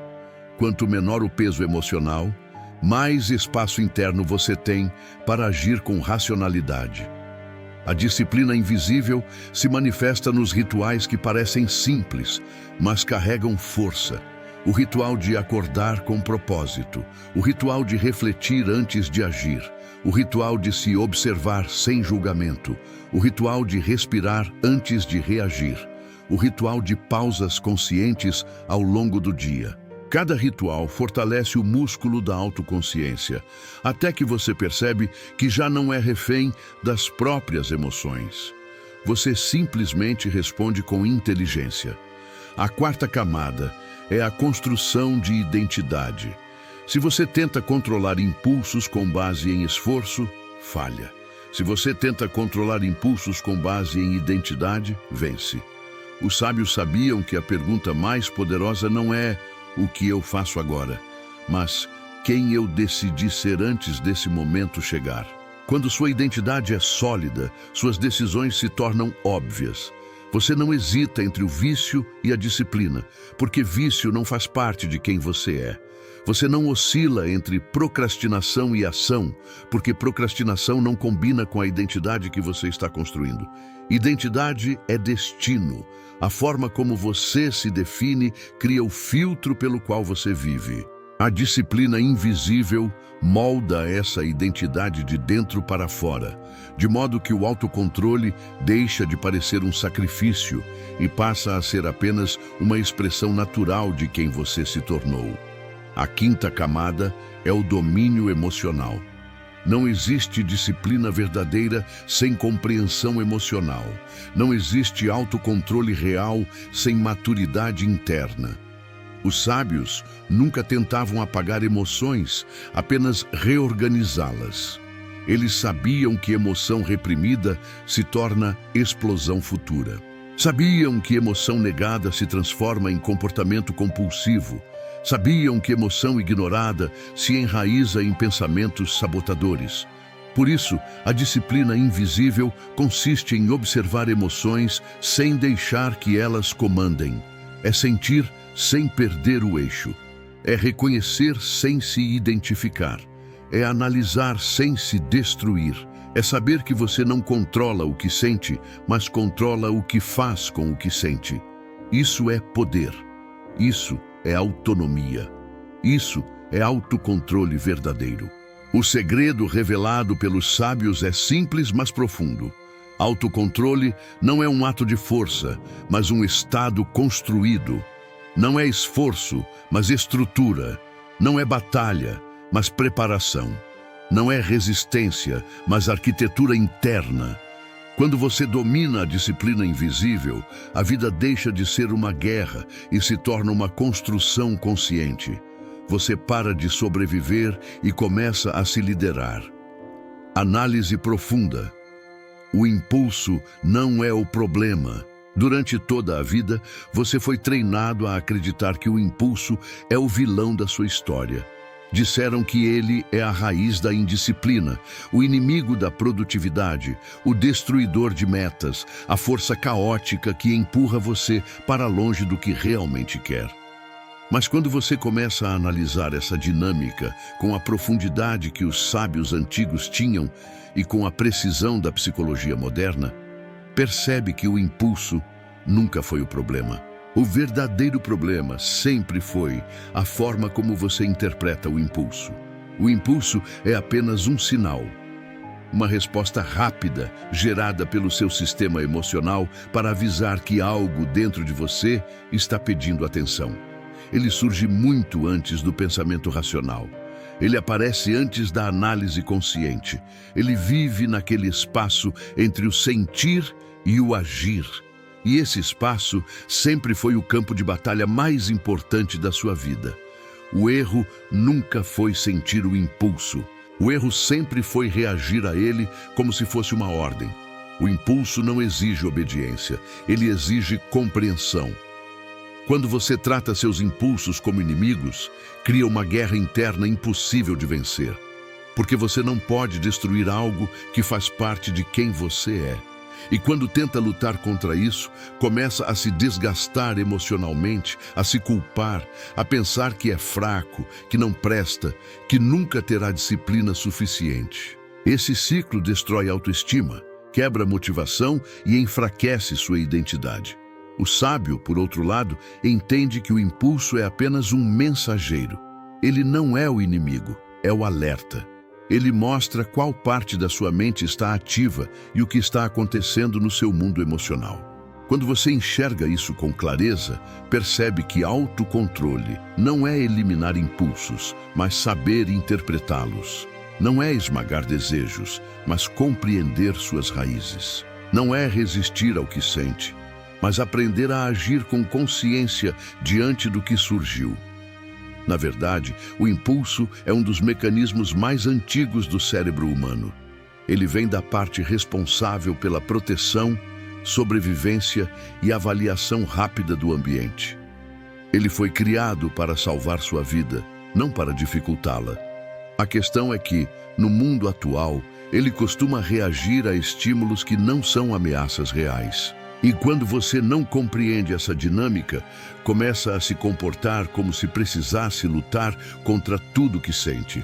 Quanto menor o peso emocional, mais espaço interno você tem para agir com racionalidade. A disciplina invisível se manifesta nos rituais que parecem simples, mas carregam força. O ritual de acordar com propósito, o ritual de refletir antes de agir, o ritual de se observar sem julgamento, o ritual de respirar antes de reagir, o ritual de pausas conscientes ao longo do dia. Cada ritual fortalece o músculo da autoconsciência, até que você percebe que já não é refém das próprias emoções. Você simplesmente responde com inteligência. A quarta camada é a construção de identidade. Se você tenta controlar impulsos com base em esforço, falha. Se você tenta controlar impulsos com base em identidade, vence. Os sábios sabiam que a pergunta mais poderosa não é o que eu faço agora, mas quem eu decidi ser antes desse momento chegar. Quando sua identidade é sólida, suas decisões se tornam óbvias. Você não hesita entre o vício e a disciplina, porque vício não faz parte de quem você é. Você não oscila entre procrastinação e ação, porque procrastinação não combina com a identidade que você está construindo. Identidade é destino. A forma como você se define cria o filtro pelo qual você vive. A disciplina invisível molda essa identidade de dentro para fora, de modo que o autocontrole deixa de parecer um sacrifício e passa a ser apenas uma expressão natural de quem você se tornou. A quinta camada é o domínio emocional. Não existe disciplina verdadeira sem compreensão emocional. Não existe autocontrole real sem maturidade interna. Os sábios nunca tentavam apagar emoções, apenas reorganizá-las. Eles sabiam que emoção reprimida se torna explosão futura. Sabiam que emoção negada se transforma em comportamento compulsivo. Sabiam que emoção ignorada se enraiza em pensamentos sabotadores. Por isso, a disciplina invisível consiste em observar emoções sem deixar que elas comandem. É sentir sem perder o eixo. É reconhecer sem se identificar. É analisar sem se destruir. É saber que você não controla o que sente, mas controla o que faz com o que sente. Isso é poder. Isso é autonomia. Isso é autocontrole verdadeiro. O segredo revelado pelos sábios é simples, mas profundo. Autocontrole não é um ato de força, mas um estado construído. Não é esforço, mas estrutura. Não é batalha, mas preparação. Não é resistência, mas arquitetura interna. Quando você domina a disciplina invisível, a vida deixa de ser uma guerra e se torna uma construção consciente. Você para de sobreviver e começa a se liderar. Análise profunda. O impulso não é o problema. Durante toda a vida, você foi treinado a acreditar que o impulso é o vilão da sua história. Disseram que ele é a raiz da indisciplina, o inimigo da produtividade, o destruidor de metas, a força caótica que empurra você para longe do que realmente quer. Mas quando você começa a analisar essa dinâmica com a profundidade que os sábios antigos tinham e com a precisão da psicologia moderna, percebe que o impulso nunca foi o problema. O verdadeiro problema sempre foi a forma como você interpreta o impulso. O impulso é apenas um sinal, uma resposta rápida gerada pelo seu sistema emocional para avisar que algo dentro de você está pedindo atenção. Ele surge muito antes do pensamento racional. Ele aparece antes da análise consciente. Ele vive naquele espaço entre o sentir e o agir. E esse espaço sempre foi o campo de batalha mais importante da sua vida. O erro nunca foi sentir o impulso. O erro sempre foi reagir a ele como se fosse uma ordem. O impulso não exige obediência, ele exige compreensão. Quando você trata seus impulsos como inimigos, cria uma guerra interna impossível de vencer. Porque você não pode destruir algo que faz parte de quem você é. E quando tenta lutar contra isso, começa a se desgastar emocionalmente, a se culpar, a pensar que é fraco, que não presta, que nunca terá disciplina suficiente. Esse ciclo destrói a autoestima, quebra a motivação e enfraquece sua identidade. O sábio, por outro lado, entende que o impulso é apenas um mensageiro. Ele não é o inimigo, é o alerta. Ele mostra qual parte da sua mente está ativa e o que está acontecendo no seu mundo emocional. Quando você enxerga isso com clareza, percebe que autocontrole não é eliminar impulsos, mas saber interpretá-los. Não é esmagar desejos, mas compreender suas raízes. Não é resistir ao que sente, mas aprender a agir com consciência diante do que surgiu. Na verdade, o impulso é um dos mecanismos mais antigos do cérebro humano. Ele vem da parte responsável pela proteção, sobrevivência e avaliação rápida do ambiente. Ele foi criado para salvar sua vida, não para dificultá-la. A questão é que, no mundo atual, ele costuma reagir a estímulos que não são ameaças reais. E quando você não compreende essa dinâmica, começa a se comportar como se precisasse lutar contra tudo que sente.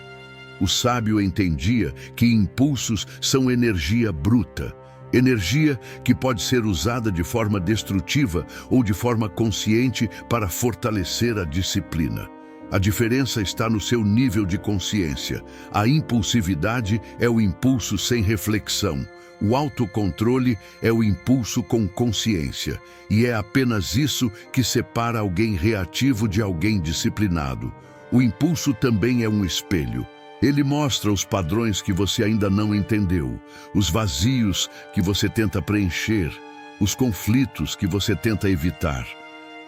O sábio entendia que impulsos são energia bruta, energia que pode ser usada de forma destrutiva ou de forma consciente para fortalecer a disciplina. A diferença está no seu nível de consciência. A impulsividade é o impulso sem reflexão. O autocontrole é o impulso com consciência, e é apenas isso que separa alguém reativo de alguém disciplinado. O impulso também é um espelho. Ele mostra os padrões que você ainda não entendeu, os vazios que você tenta preencher, os conflitos que você tenta evitar.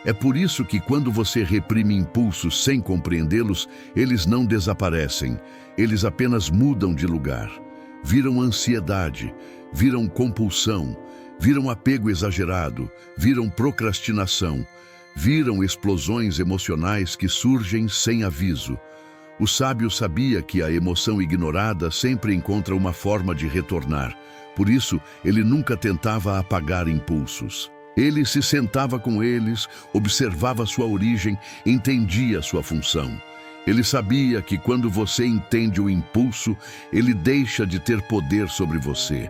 É por isso que quando você reprime impulsos sem compreendê-los, eles não desaparecem, eles apenas mudam de lugar. Viram ansiedade, viram compulsão, viram apego exagerado, viram procrastinação, viram explosões emocionais que surgem sem aviso. O sábio sabia que a emoção ignorada sempre encontra uma forma de retornar. Por isso, ele nunca tentava apagar impulsos. Ele se sentava com eles, observava sua origem, entendia sua função. Ele sabia que quando você entende o impulso, ele deixa de ter poder sobre você.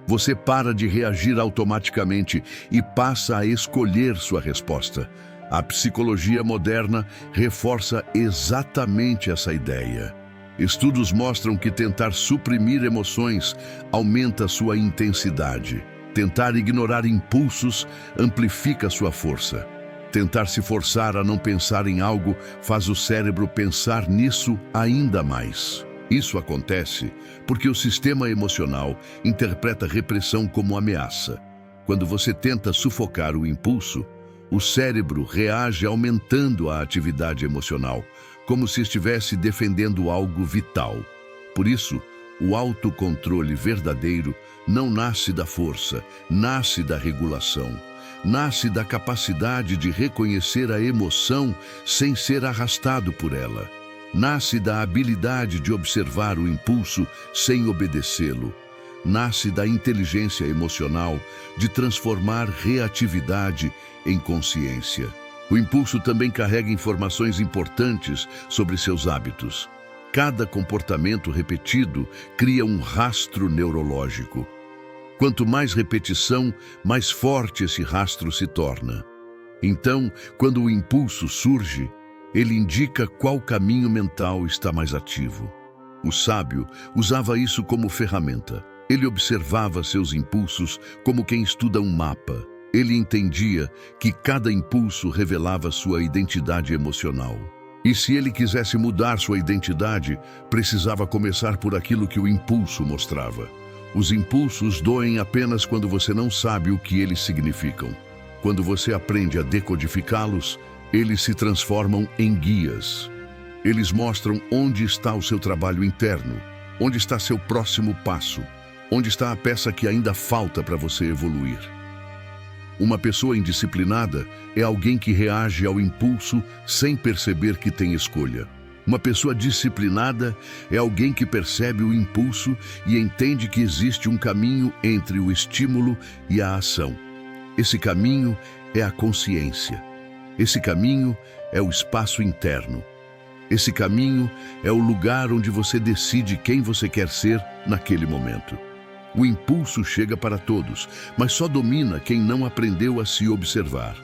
Você para de reagir automaticamente e passa a escolher sua resposta. A psicologia moderna reforça exatamente essa ideia. Estudos mostram que tentar suprimir emoções aumenta sua intensidade. Tentar ignorar impulsos amplifica sua força. Tentar se forçar a não pensar em algo faz o cérebro pensar nisso ainda mais. Isso acontece porque o sistema emocional interpreta repressão como ameaça. Quando você tenta sufocar o impulso, o cérebro reage aumentando a atividade emocional, como se estivesse defendendo algo vital. Por isso, o autocontrole verdadeiro não nasce da força, nasce da regulação. Nasce da capacidade de reconhecer a emoção sem ser arrastado por ela. Nasce da habilidade de observar o impulso sem obedecê-lo. Nasce da inteligência emocional de transformar reatividade em consciência. O impulso também carrega informações importantes sobre seus hábitos. Cada comportamento repetido cria um rastro neurológico. Quanto mais repetição, mais forte esse rastro se torna. Então, quando o impulso surge, ele indica qual caminho mental está mais ativo. O sábio usava isso como ferramenta. Ele observava seus impulsos como quem estuda um mapa. Ele entendia que cada impulso revelava sua identidade emocional. E se ele quisesse mudar sua identidade, precisava começar por aquilo que o impulso mostrava. Os impulsos doem apenas quando você não sabe o que eles significam. Quando você aprende a decodificá-los, eles se transformam em guias. Eles mostram onde está o seu trabalho interno, onde está seu próximo passo, onde está a peça que ainda falta para você evoluir. Uma pessoa indisciplinada é alguém que reage ao impulso sem perceber que tem escolha. Uma pessoa disciplinada é alguém que percebe o impulso e entende que existe um caminho entre o estímulo e a ação. Esse caminho é a consciência. Esse caminho é o espaço interno. Esse caminho é o lugar onde você decide quem você quer ser naquele momento. O impulso chega para todos, mas só domina quem não aprendeu a se observar.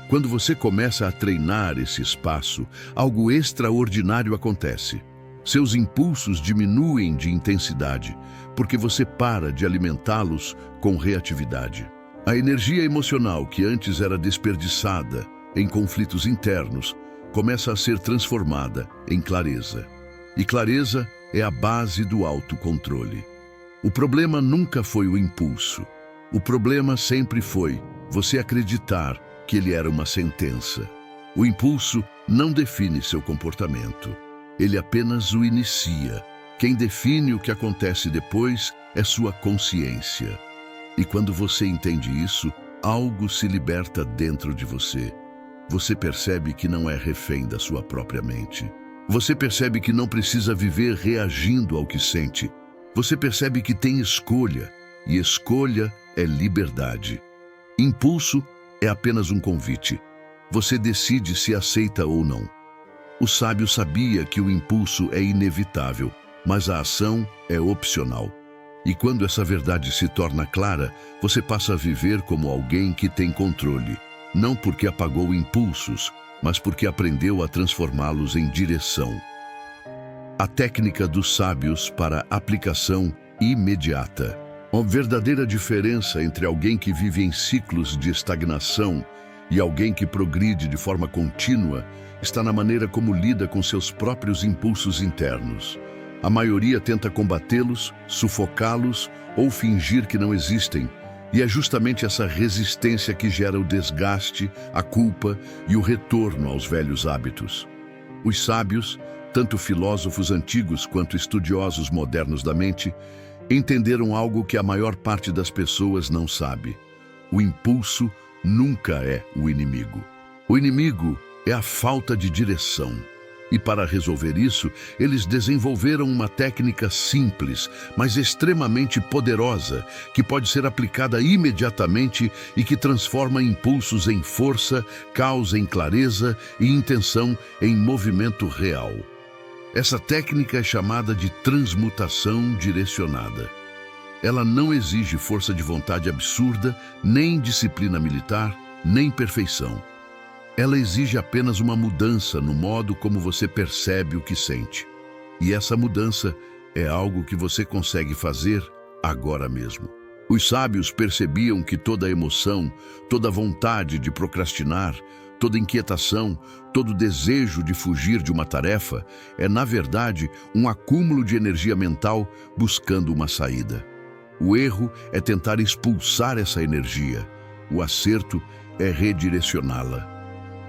Quando você começa a treinar esse espaço, algo extraordinário acontece. Seus impulsos diminuem de intensidade, porque você para de alimentá-los com reatividade. A energia emocional que antes era desperdiçada em conflitos internos começa a ser transformada em clareza. E clareza é a base do autocontrole. O problema nunca foi o impulso. O problema sempre foi você acreditar que ele era uma sentença. O impulso não define seu comportamento. Ele apenas o inicia. Quem define o que acontece depois é sua consciência. E quando você entende isso, algo se liberta dentro de você. Você percebe que não é refém da sua própria mente. Você percebe que não precisa viver reagindo ao que sente. Você percebe que tem escolha, e escolha é liberdade. Impulso é apenas um convite. Você decide se aceita ou não. O sábio sabia que o impulso é inevitável, mas a ação é opcional. E quando essa verdade se torna clara, você passa a viver como alguém que tem controle, não porque apagou impulsos, mas porque aprendeu a transformá-los em direção. A técnica dos sábios para aplicação imediata. Uma verdadeira diferença entre alguém que vive em ciclos de estagnação e alguém que progride de forma contínua está na maneira como lida com seus próprios impulsos internos. A maioria tenta combatê-los, sufocá-los ou fingir que não existem, e é justamente essa resistência que gera o desgaste, a culpa e o retorno aos velhos hábitos. Os sábios, tanto filósofos antigos quanto estudiosos modernos da mente, entenderam algo que a maior parte das pessoas não sabe. O impulso nunca é o inimigo. O inimigo é a falta de direção. E para resolver isso, eles desenvolveram uma técnica simples, mas extremamente poderosa, que pode ser aplicada imediatamente e que transforma impulsos em força, caos em clareza e intenção em movimento real. Essa técnica é chamada de transmutação direcionada. Ela não exige força de vontade absurda, nem disciplina militar, nem perfeição. Ela exige apenas uma mudança no modo como você percebe o que sente. E essa mudança é algo que você consegue fazer agora mesmo. Os sábios percebiam que toda emoção, toda vontade de procrastinar, toda inquietação, todo desejo de fugir de uma tarefa é, na verdade, um acúmulo de energia mental buscando uma saída. O erro é tentar expulsar essa energia. O acerto é redirecioná-la.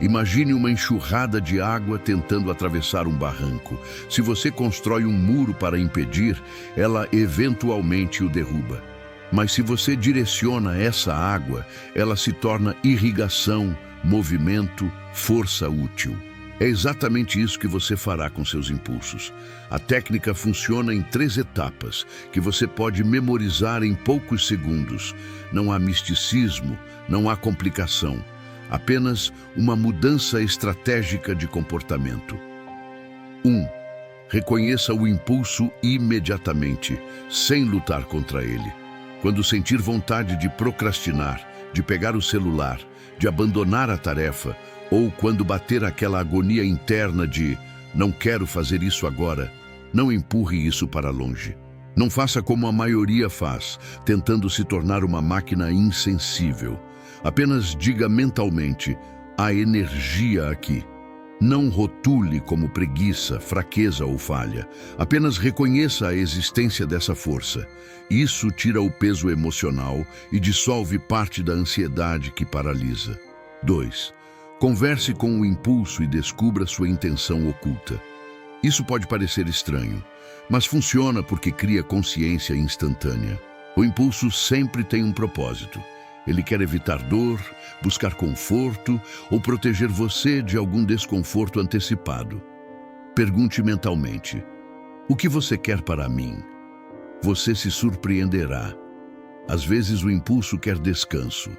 Imagine uma enxurrada de água tentando atravessar um barranco. Se você constrói um muro para impedir, ela eventualmente o derruba. Mas se você direciona essa água, ela se torna irrigação, movimento, força útil. É exatamente isso que você fará com seus impulsos. A técnica funciona em 3 etapas, que você pode memorizar em poucos segundos. Não há misticismo, não há complicação. Apenas uma mudança estratégica de comportamento. 1. Reconheça o impulso imediatamente, sem lutar contra ele. Quando sentir vontade de procrastinar, de pegar o celular, de abandonar a tarefa, ou quando bater aquela agonia interna de "não quero fazer isso agora", não empurre isso para longe. Não faça como a maioria faz, tentando se tornar uma máquina insensível. Apenas diga mentalmente: há energia aqui. Não rotule como preguiça, fraqueza ou falha. Apenas reconheça a existência dessa força. Isso tira o peso emocional e dissolve parte da ansiedade que paralisa. 2. Converse com o impulso e descubra sua intenção oculta. Isso pode parecer estranho, mas funciona porque cria consciência instantânea. O impulso sempre tem um propósito. Ele quer evitar dor, buscar conforto ou proteger você de algum desconforto antecipado. Pergunte mentalmente: o que você quer para mim? Você se surpreenderá. Às vezes o impulso quer descanso.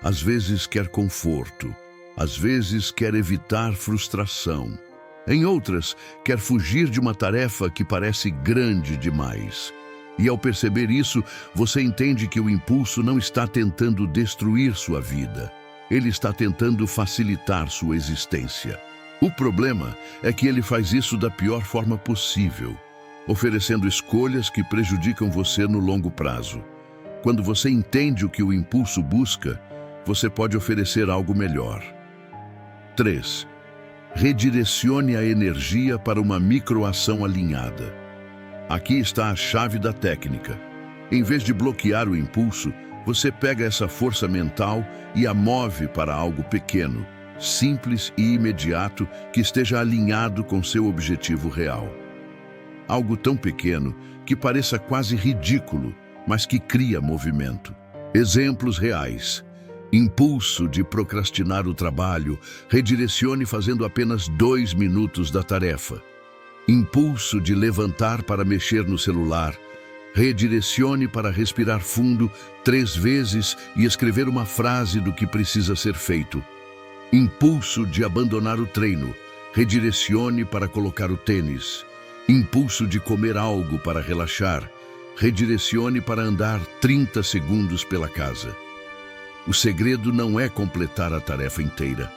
Às vezes quer conforto. Às vezes quer evitar frustração. Em outras, quer fugir de uma tarefa que parece grande demais. E ao perceber isso, você entende que o impulso não está tentando destruir sua vida. Ele está tentando facilitar sua existência. O problema é que ele faz isso da pior forma possível, oferecendo escolhas que prejudicam você no longo prazo. Quando você entende o que o impulso busca, você pode oferecer algo melhor. 3. Redirecione a energia para uma microação alinhada. Aqui está a chave da técnica. Em vez de bloquear o impulso, você pega essa força mental e a move para algo pequeno, simples e imediato que esteja alinhado com seu objetivo real. Algo tão pequeno que pareça quase ridículo, mas que cria movimento. Exemplos reais. Impulso de procrastinar o trabalho, redirecione fazendo apenas 2 minutos da tarefa. Impulso de levantar para mexer no celular, redirecione para respirar fundo 3 vezes e escrever uma frase do que precisa ser feito. Impulso de abandonar o treino, redirecione para colocar o tênis. Impulso de comer algo para relaxar, redirecione para andar 30 segundos pela casa. O segredo não é completar a tarefa inteira.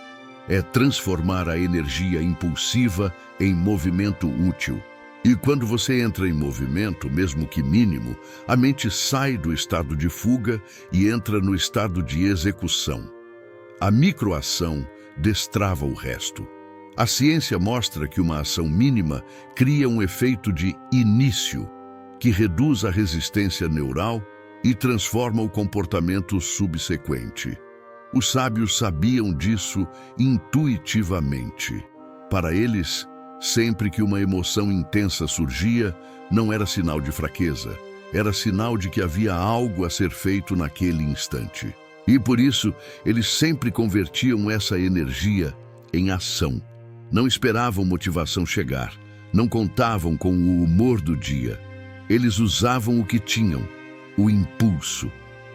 É transformar a energia impulsiva em movimento útil. E quando você entra em movimento, mesmo que mínimo, a mente sai do estado de fuga e entra no estado de execução. A microação destrava o resto. A ciência mostra que uma ação mínima cria um efeito de início, que reduz a resistência neural e transforma o comportamento subsequente. Os sábios sabiam disso intuitivamente. Para eles, sempre que uma emoção intensa surgia, não era sinal de fraqueza, era sinal de que havia algo a ser feito naquele instante. E por isso, eles sempre convertiam essa energia em ação. Não esperavam motivação chegar, não contavam com o humor do dia. Eles usavam o que tinham, o impulso.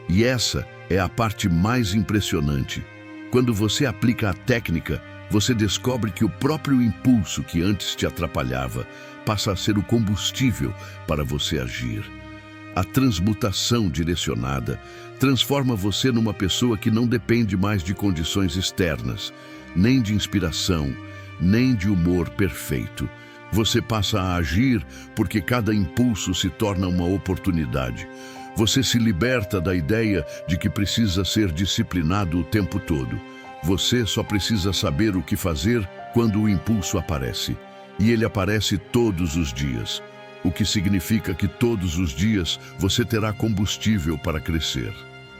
E essa é a parte mais impressionante. Quando você aplica a técnica, você descobre que o próprio impulso que antes te atrapalhava passa a ser o combustível para você agir. A transmutação direcionada transforma você numa pessoa que não depende mais de condições externas. nem de inspiração, nem de humor perfeito. Você passa a agir porque cada impulso se torna uma oportunidade. Você se liberta da ideia de que precisa ser disciplinado o tempo todo. Você só precisa saber o que fazer quando o impulso aparece. E ele aparece todos os dias, o que significa que todos os dias você terá combustível para crescer.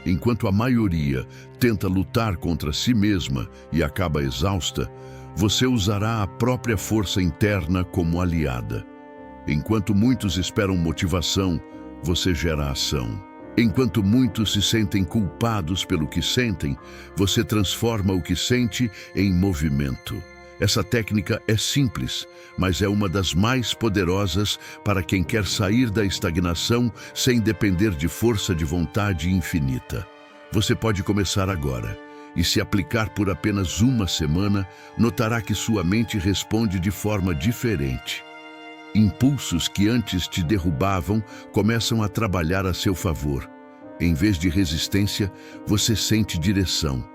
Enquanto a maioria tenta lutar contra si mesma e acaba exausta, você usará a própria força interna como aliada. Enquanto muitos esperam motivação, você gera ação. Enquanto muitos se sentem culpados pelo que sentem, você transforma o que sente em movimento. Essa técnica é simples, mas é uma das mais poderosas para quem quer sair da estagnação sem depender de força de vontade infinita. Você pode começar agora, e se aplicar por apenas uma semana, notará que sua mente responde de forma diferente. Impulsos que antes te derrubavam começam a trabalhar a seu favor. Em vez de resistência, você sente direção.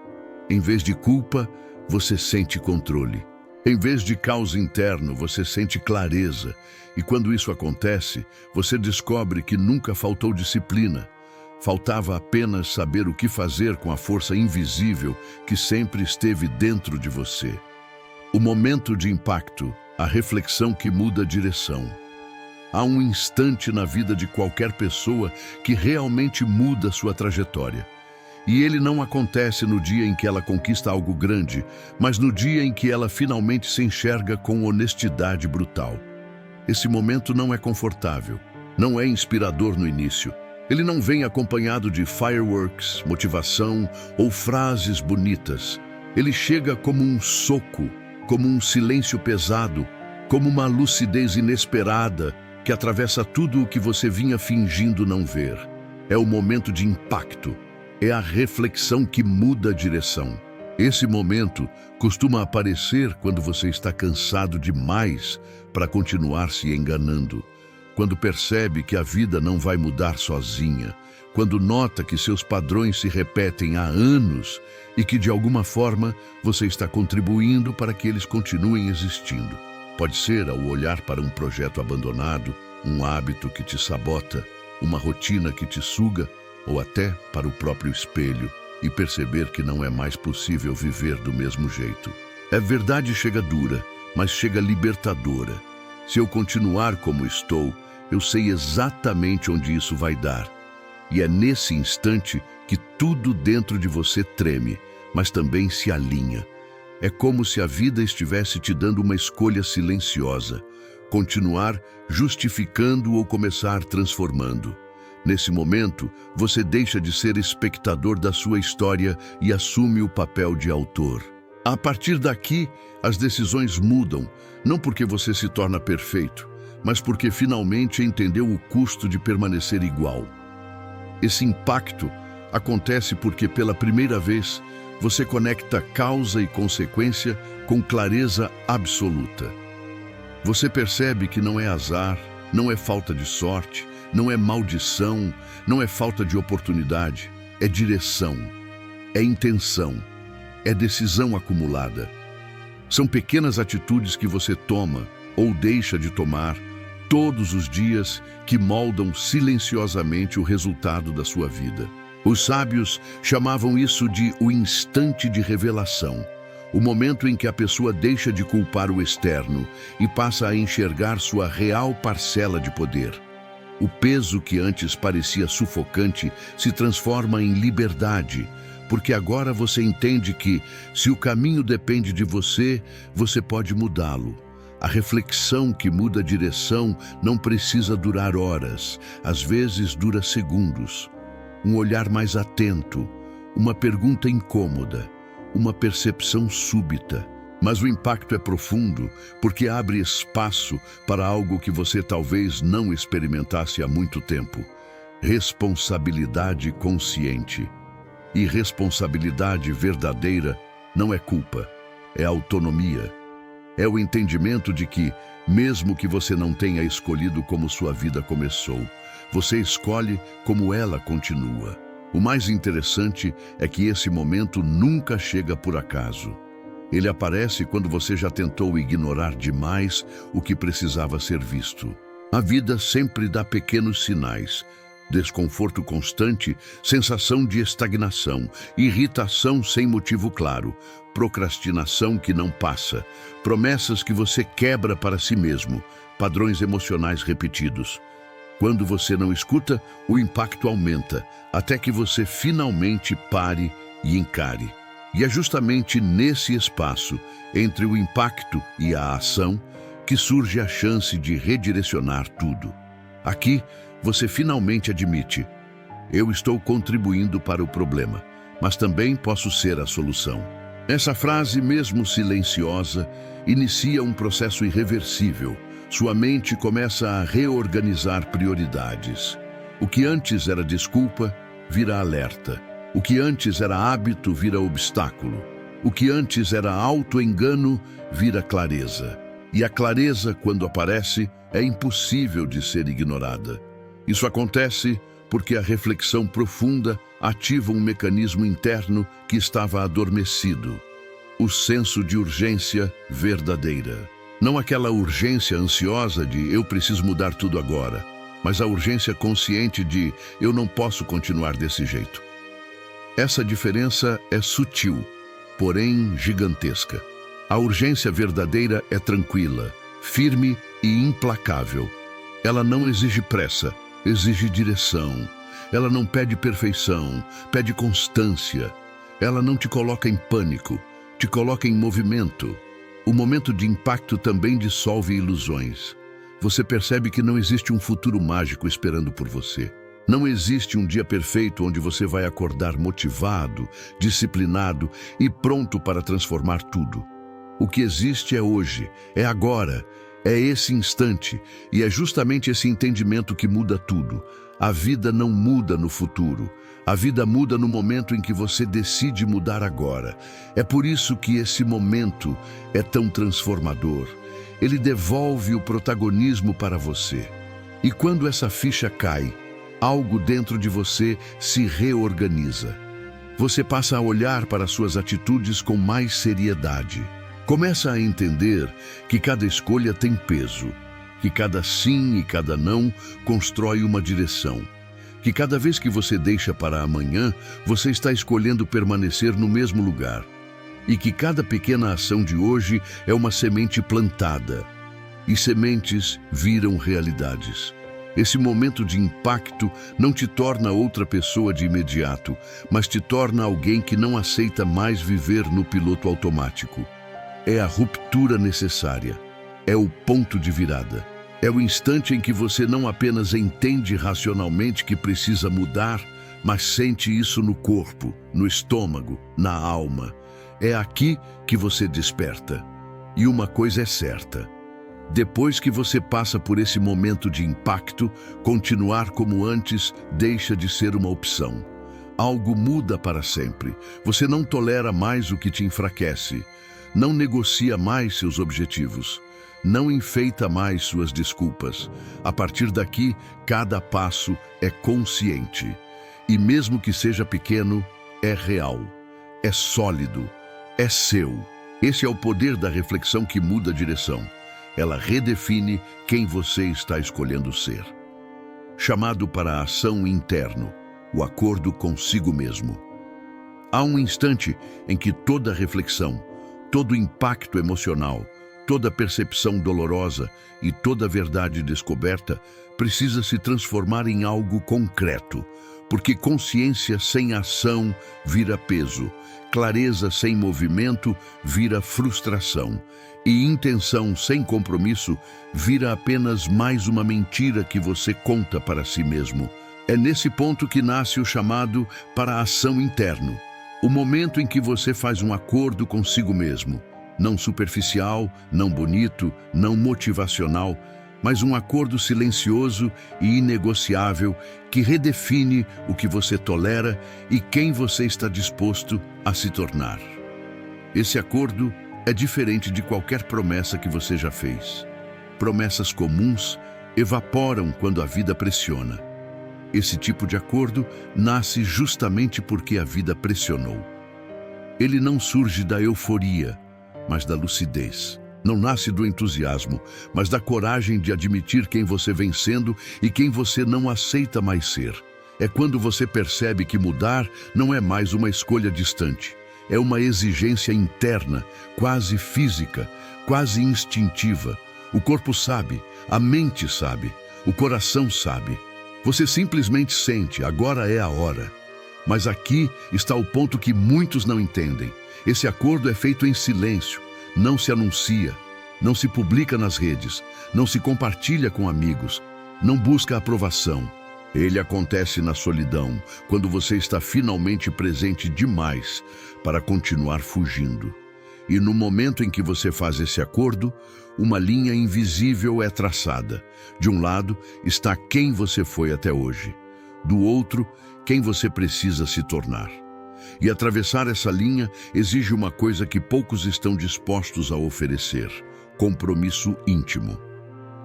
Em vez de culpa, você sente controle. Em vez de caos interno, você sente clareza. E quando isso acontece, você descobre que nunca faltou disciplina. Faltava apenas saber o que fazer com a força invisível que sempre esteve dentro de você. O momento de impacto, a reflexão que muda a direção. Há um instante na vida de qualquer pessoa que realmente muda sua trajetória. E ele não acontece no dia em que ela conquista algo grande, mas no dia em que ela finalmente se enxerga com honestidade brutal. Esse momento não é confortável, não é inspirador no início. Ele não vem acompanhado de fireworks, motivação ou frases bonitas. Ele chega como um soco, como um silêncio pesado, como uma lucidez inesperada que atravessa tudo o que você vinha fingindo não ver. É o momento de impacto. É a reflexão que muda a direção. Esse momento costuma aparecer quando você está cansado demais para continuar se enganando. Quando percebe que a vida não vai mudar sozinha. Quando nota que seus padrões se repetem há anos e que, de alguma forma, você está contribuindo para que eles continuem existindo. Pode ser ao olhar para um projeto abandonado, um hábito que te sabota, uma rotina que te suga, ou até para o próprio espelho e perceber que não é mais possível viver do mesmo jeito. A verdade chega dura, mas chega libertadora. Se eu continuar como estou, eu sei exatamente onde isso vai dar. E é nesse instante que tudo dentro de você treme, mas também se alinha. É como se a vida estivesse te dando uma escolha silenciosa: continuar justificando ou começar transformando. Nesse momento, você deixa de ser espectador da sua história e assume o papel de autor. A partir daqui, as decisões mudam, não porque você se torna perfeito, mas porque finalmente entendeu o custo de permanecer igual. Esse impacto acontece porque, pela primeira vez, você conecta causa e consequência com clareza absoluta. Você percebe que não é azar, não é falta de sorte, não é maldição, não é falta de oportunidade, é direção, é intenção, é decisão acumulada. São pequenas atitudes que você toma ou deixa de tomar todos os dias que moldam silenciosamente o resultado da sua vida. Os sábios chamavam isso de o instante de revelação, o momento em que a pessoa deixa de culpar o externo e passa a enxergar sua real parcela de poder. O peso que antes parecia sufocante se transforma em liberdade, porque agora você entende que, se o caminho depende de você, você pode mudá-lo. A reflexão que muda a direção não precisa durar horas, às vezes dura segundos. Um olhar mais atento, uma pergunta incômoda, uma percepção súbita. Mas o impacto é profundo porque abre espaço para algo que você talvez não experimentasse há muito tempo: responsabilidade consciente. E responsabilidade verdadeira não é culpa, é autonomia. É o entendimento de que, mesmo que você não tenha escolhido como sua vida começou, você escolhe como ela continua. O mais interessante é que esse momento nunca chega por acaso. Ele aparece quando você já tentou ignorar demais o que precisava ser visto. A vida sempre dá pequenos sinais. Desconforto constante, sensação de estagnação, irritação sem motivo claro, procrastinação que não passa, promessas que você quebra para si mesmo, padrões emocionais repetidos. Quando você não escuta, o impacto aumenta, até que você finalmente pare e encare. E é justamente nesse espaço, entre o impacto e a ação, que surge a chance de redirecionar tudo. Aqui, você finalmente admite: eu estou contribuindo para o problema, mas também posso ser a solução. Essa frase, mesmo silenciosa, inicia um processo irreversível. Sua mente começa a reorganizar prioridades. O que antes era desculpa, vira alerta. O que antes era hábito, vira obstáculo. O que antes era auto-engano, vira clareza. E a clareza, quando aparece, é impossível de ser ignorada. Isso acontece porque a reflexão profunda ativa um mecanismo interno que estava adormecido. O senso de urgência verdadeira. Não aquela urgência ansiosa de eu preciso mudar tudo agora, mas a urgência consciente de eu não posso continuar desse jeito. Essa diferença é sutil, porém gigantesca. A urgência verdadeira é tranquila, firme e implacável. Ela não exige pressa, exige direção. Ela não pede perfeição, pede constância. Ela não te coloca em pânico, te coloca em movimento. O momento de impacto também dissolve ilusões. Você percebe que não existe um futuro mágico esperando por você. Não existe um dia perfeito onde você vai acordar motivado, disciplinado e pronto para transformar tudo. O que existe é hoje, é agora, é esse instante, e é justamente esse entendimento que muda tudo. A vida não muda no futuro. A vida muda no momento em que você decide mudar agora. É por isso que esse momento é tão transformador. Ele devolve o protagonismo para você. E quando essa ficha cai, algo dentro de você se reorganiza. Você passa a olhar para suas atitudes com mais seriedade. Começa a entender que cada escolha tem peso, que cada sim e cada não constrói uma direção, que cada vez que você deixa para amanhã, você está escolhendo permanecer no mesmo lugar, e que cada pequena ação de hoje é uma semente plantada, e sementes viram realidades. Esse momento de impacto não te torna outra pessoa de imediato, mas te torna alguém que não aceita mais viver no piloto automático. É a ruptura necessária, é o ponto de virada. É o instante em que você não apenas entende racionalmente que precisa mudar, mas sente isso no corpo, no estômago, na alma. É aqui que você desperta. E uma coisa é certa: depois que você passa por esse momento de impacto, continuar como antes deixa de ser uma opção. Algo muda para sempre. Você não tolera mais o que te enfraquece. Não negocia mais seus objetivos. Não enfeita mais suas desculpas. A partir daqui, cada passo é consciente. E mesmo que seja pequeno, é real, é sólido, é seu. Esse é o poder da reflexão que muda a direção. Ela redefine quem você está escolhendo ser. Chamado para a ação interno, o acordo consigo mesmo. Há um instante em que toda reflexão, todo impacto emocional, toda percepção dolorosa e toda verdade descoberta precisa se transformar em algo concreto, porque consciência sem ação vira peso, clareza sem movimento vira frustração, e intenção sem compromisso vira apenas mais uma mentira que você conta para si mesmo. É nesse ponto que nasce o chamado para a ação interno, o momento em que você faz um acordo consigo mesmo. Não superficial, não bonito, não motivacional, mas um acordo silencioso e inegociável que redefine o que você tolera e quem você está disposto a se tornar. Esse acordo é diferente de qualquer promessa que você já fez. Promessas comuns evaporam quando a vida pressiona. Esse tipo de acordo nasce justamente porque a vida pressionou. Ele não surge da euforia, mas da lucidez. Não nasce do entusiasmo, mas da coragem de admitir quem você vem sendo e quem você não aceita mais ser. É quando você percebe que mudar não é mais uma escolha distante. É uma exigência interna, quase física, quase instintiva. O corpo sabe, a mente sabe, o coração sabe. Você simplesmente sente, agora é a hora. Mas aqui está o ponto que muitos não entendem. Esse acordo é feito em silêncio, não se anuncia, não se publica nas redes, não se compartilha com amigos, não busca aprovação. Ele acontece na solidão, quando você está finalmente presente demais para continuar fugindo. E no momento em que você faz esse acordo, uma linha invisível é traçada. De um lado está quem você foi até hoje, do outro, quem você precisa se tornar. E atravessar essa linha exige uma coisa que poucos estão dispostos a oferecer: compromisso íntimo.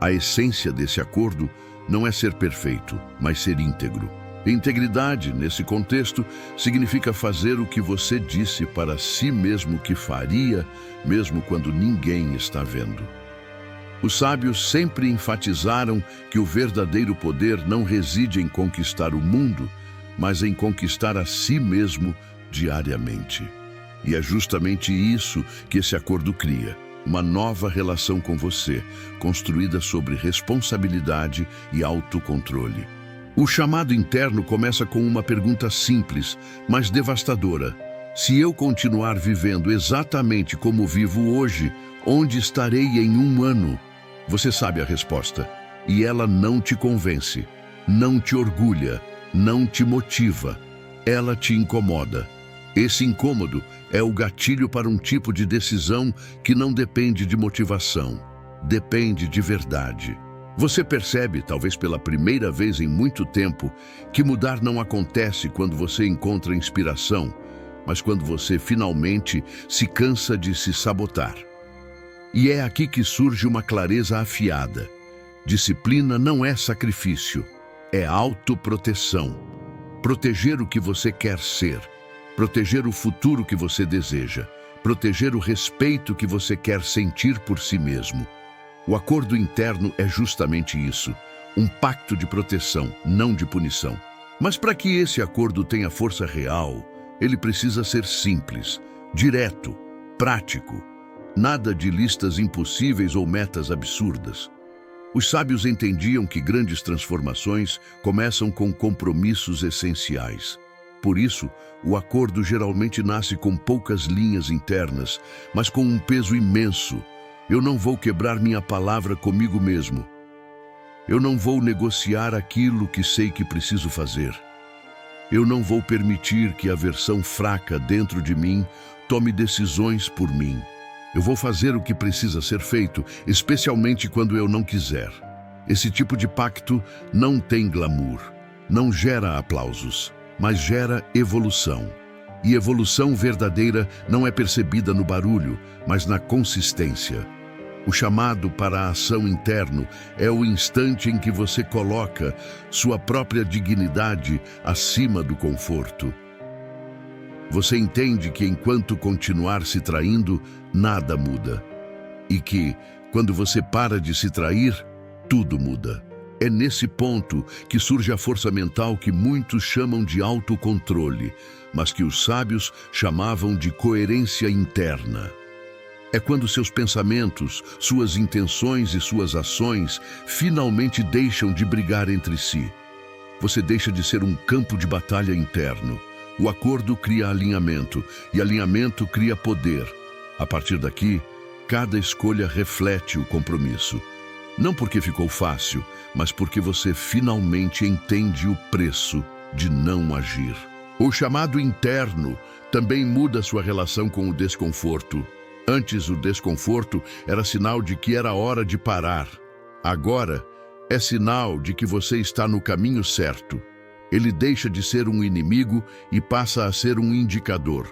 A essência desse acordo não é ser perfeito, mas ser íntegro. Integridade, nesse contexto, significa fazer o que você disse para si mesmo que faria, mesmo quando ninguém está vendo. Os sábios sempre enfatizaram que o verdadeiro poder não reside em conquistar o mundo, mas em conquistar a si mesmo diariamente. E é justamente isso que esse acordo cria: uma nova relação com você, construída sobre responsabilidade e autocontrole. O chamado interno começa com uma pergunta simples, mas devastadora. Se eu continuar vivendo exatamente como vivo hoje, onde estarei em 1 ano? Você sabe a resposta, e ela não te convence, não te orgulha, não te motiva. Ela te incomoda. Esse incômodo é o gatilho para um tipo de decisão que não depende de motivação, depende de verdade. Você percebe, talvez pela primeira vez em muito tempo, que mudar não acontece quando você encontra inspiração, mas quando você finalmente se cansa de se sabotar. E é aqui que surge uma clareza afiada. Disciplina não é sacrifício, é autoproteção. Proteger o que você quer ser, proteger o futuro que você deseja, proteger o respeito que você quer sentir por si mesmo. O acordo interno é justamente isso, um pacto de proteção, não de punição. Mas para que esse acordo tenha força real, ele precisa ser simples, direto, prático. Nada de listas impossíveis ou metas absurdas. Os sábios entendiam que grandes transformações começam com compromissos essenciais. Por isso, o acordo geralmente nasce com poucas linhas internas, mas com um peso imenso. Eu não vou quebrar minha palavra comigo mesmo. Eu não vou negociar aquilo que sei que preciso fazer. Eu não vou permitir que a versão fraca dentro de mim tome decisões por mim. Eu vou fazer o que precisa ser feito, especialmente quando eu não quiser. Esse tipo de pacto não tem glamour, não gera aplausos, mas gera evolução. E evolução verdadeira não é percebida no barulho, mas na consistência. O chamado para a ação interno é o instante em que você coloca sua própria dignidade acima do conforto. Você entende que enquanto continuar se traindo, nada muda. E que, quando você para de se trair, tudo muda. É nesse ponto que surge a força mental que muitos chamam de autocontrole, mas que os sábios chamavam de coerência interna. É quando seus pensamentos, suas intenções e suas ações finalmente deixam de brigar entre si. Você deixa de ser um campo de batalha interno. O acordo cria alinhamento, e alinhamento cria poder. A partir daqui, cada escolha reflete o compromisso. Não porque ficou fácil, mas porque você finalmente entende o preço de não agir. O chamado interno também muda sua relação com o desconforto. Antes, o desconforto era sinal de que era hora de parar. Agora, é sinal de que você está no caminho certo. Ele deixa de ser um inimigo e passa a ser um indicador.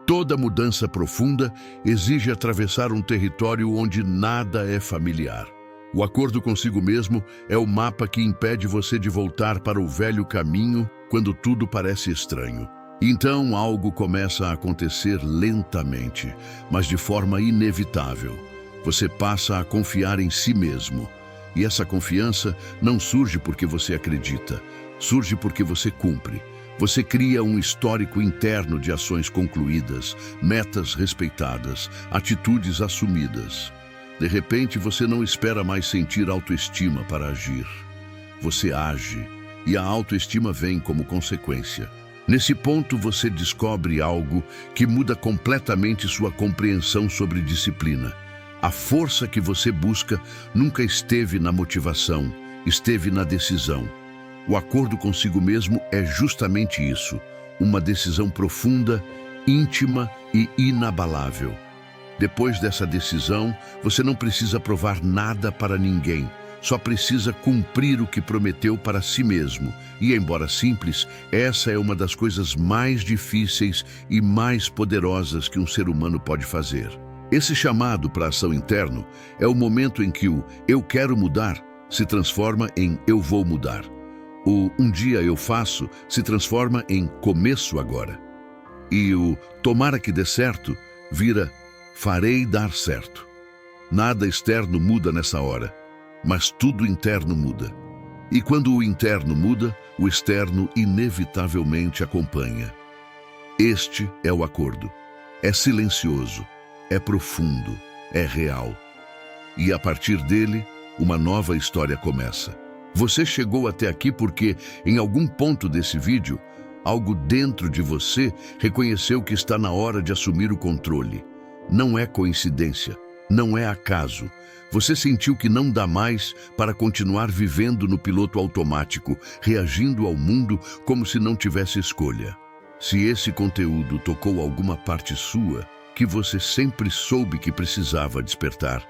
Toda mudança profunda exige atravessar um território onde nada é familiar. O acordo consigo mesmo é o mapa que impede você de voltar para o velho caminho quando tudo parece estranho. Então algo começa a acontecer lentamente, mas de forma inevitável. Você passa a confiar em si mesmo. E essa confiança não surge porque você acredita, surge porque você cumpre. Você cria um histórico interno de ações concluídas, metas respeitadas, atitudes assumidas. De repente, você não espera mais sentir autoestima para agir. Você age, e a autoestima vem como consequência. Nesse ponto, você descobre algo que muda completamente sua compreensão sobre disciplina. A força que você busca nunca esteve na motivação, esteve na decisão. O acordo consigo mesmo é justamente isso, uma decisão profunda, íntima e inabalável. Depois dessa decisão, você não precisa provar nada para ninguém, só precisa cumprir o que prometeu para si mesmo. E, embora simples, essa é uma das coisas mais difíceis e mais poderosas que um ser humano pode fazer. Esse chamado para a ação interno é o momento em que o "eu quero mudar" se transforma em "eu vou mudar". O "um dia eu faço" se transforma em "começo agora". E o "tomara que dê certo" vira "farei dar certo". Nada externo muda nessa hora, mas tudo interno muda. E quando o interno muda, o externo inevitavelmente acompanha. Este é o acordo. É silencioso, é profundo, é real. E a partir dele, uma nova história começa. Você chegou até aqui porque, em algum ponto desse vídeo, algo dentro de você reconheceu que está na hora de assumir o controle. Não é coincidência, não é acaso. Você sentiu que não dá mais para continuar vivendo no piloto automático, reagindo ao mundo como se não tivesse escolha. Se esse conteúdo tocou alguma parte sua, que você sempre soube que precisava despertar,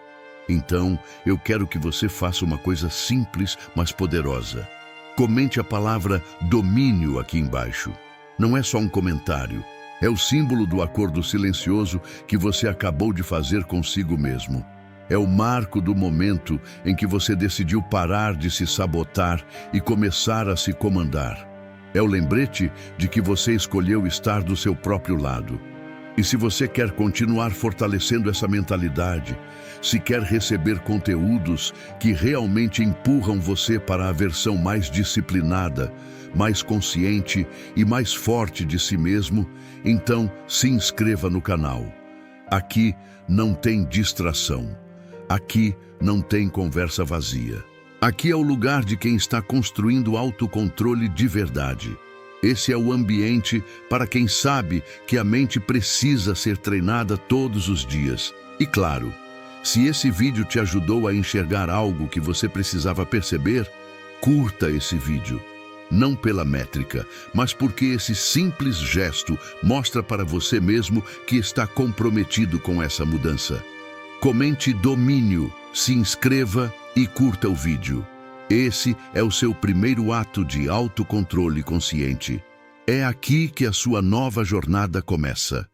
então eu quero que você faça uma coisa simples, mas poderosa. Comente a palavra domínio aqui embaixo. Não é só um comentário, é o símbolo do acordo silencioso que você acabou de fazer consigo mesmo. É o marco do momento em que você decidiu parar de se sabotar e começar a se comandar. É o lembrete de que você escolheu estar do seu próprio lado. E se você quer continuar fortalecendo essa mentalidade, se quer receber conteúdos que realmente empurram você para a versão mais disciplinada, mais consciente e mais forte de si mesmo, então se inscreva no canal. Aqui não tem distração. Aqui não tem conversa vazia. Aqui é o lugar de quem está construindo autocontrole de verdade. Esse é o ambiente para quem sabe que a mente precisa ser treinada todos os dias. E claro, se esse vídeo te ajudou a enxergar algo que você precisava perceber, curta esse vídeo. Não pela métrica, mas porque esse simples gesto mostra para você mesmo que está comprometido com essa mudança. Comente domínio, se inscreva e curta o vídeo. Esse é o seu primeiro ato de autocontrole consciente. É aqui que a sua nova jornada começa.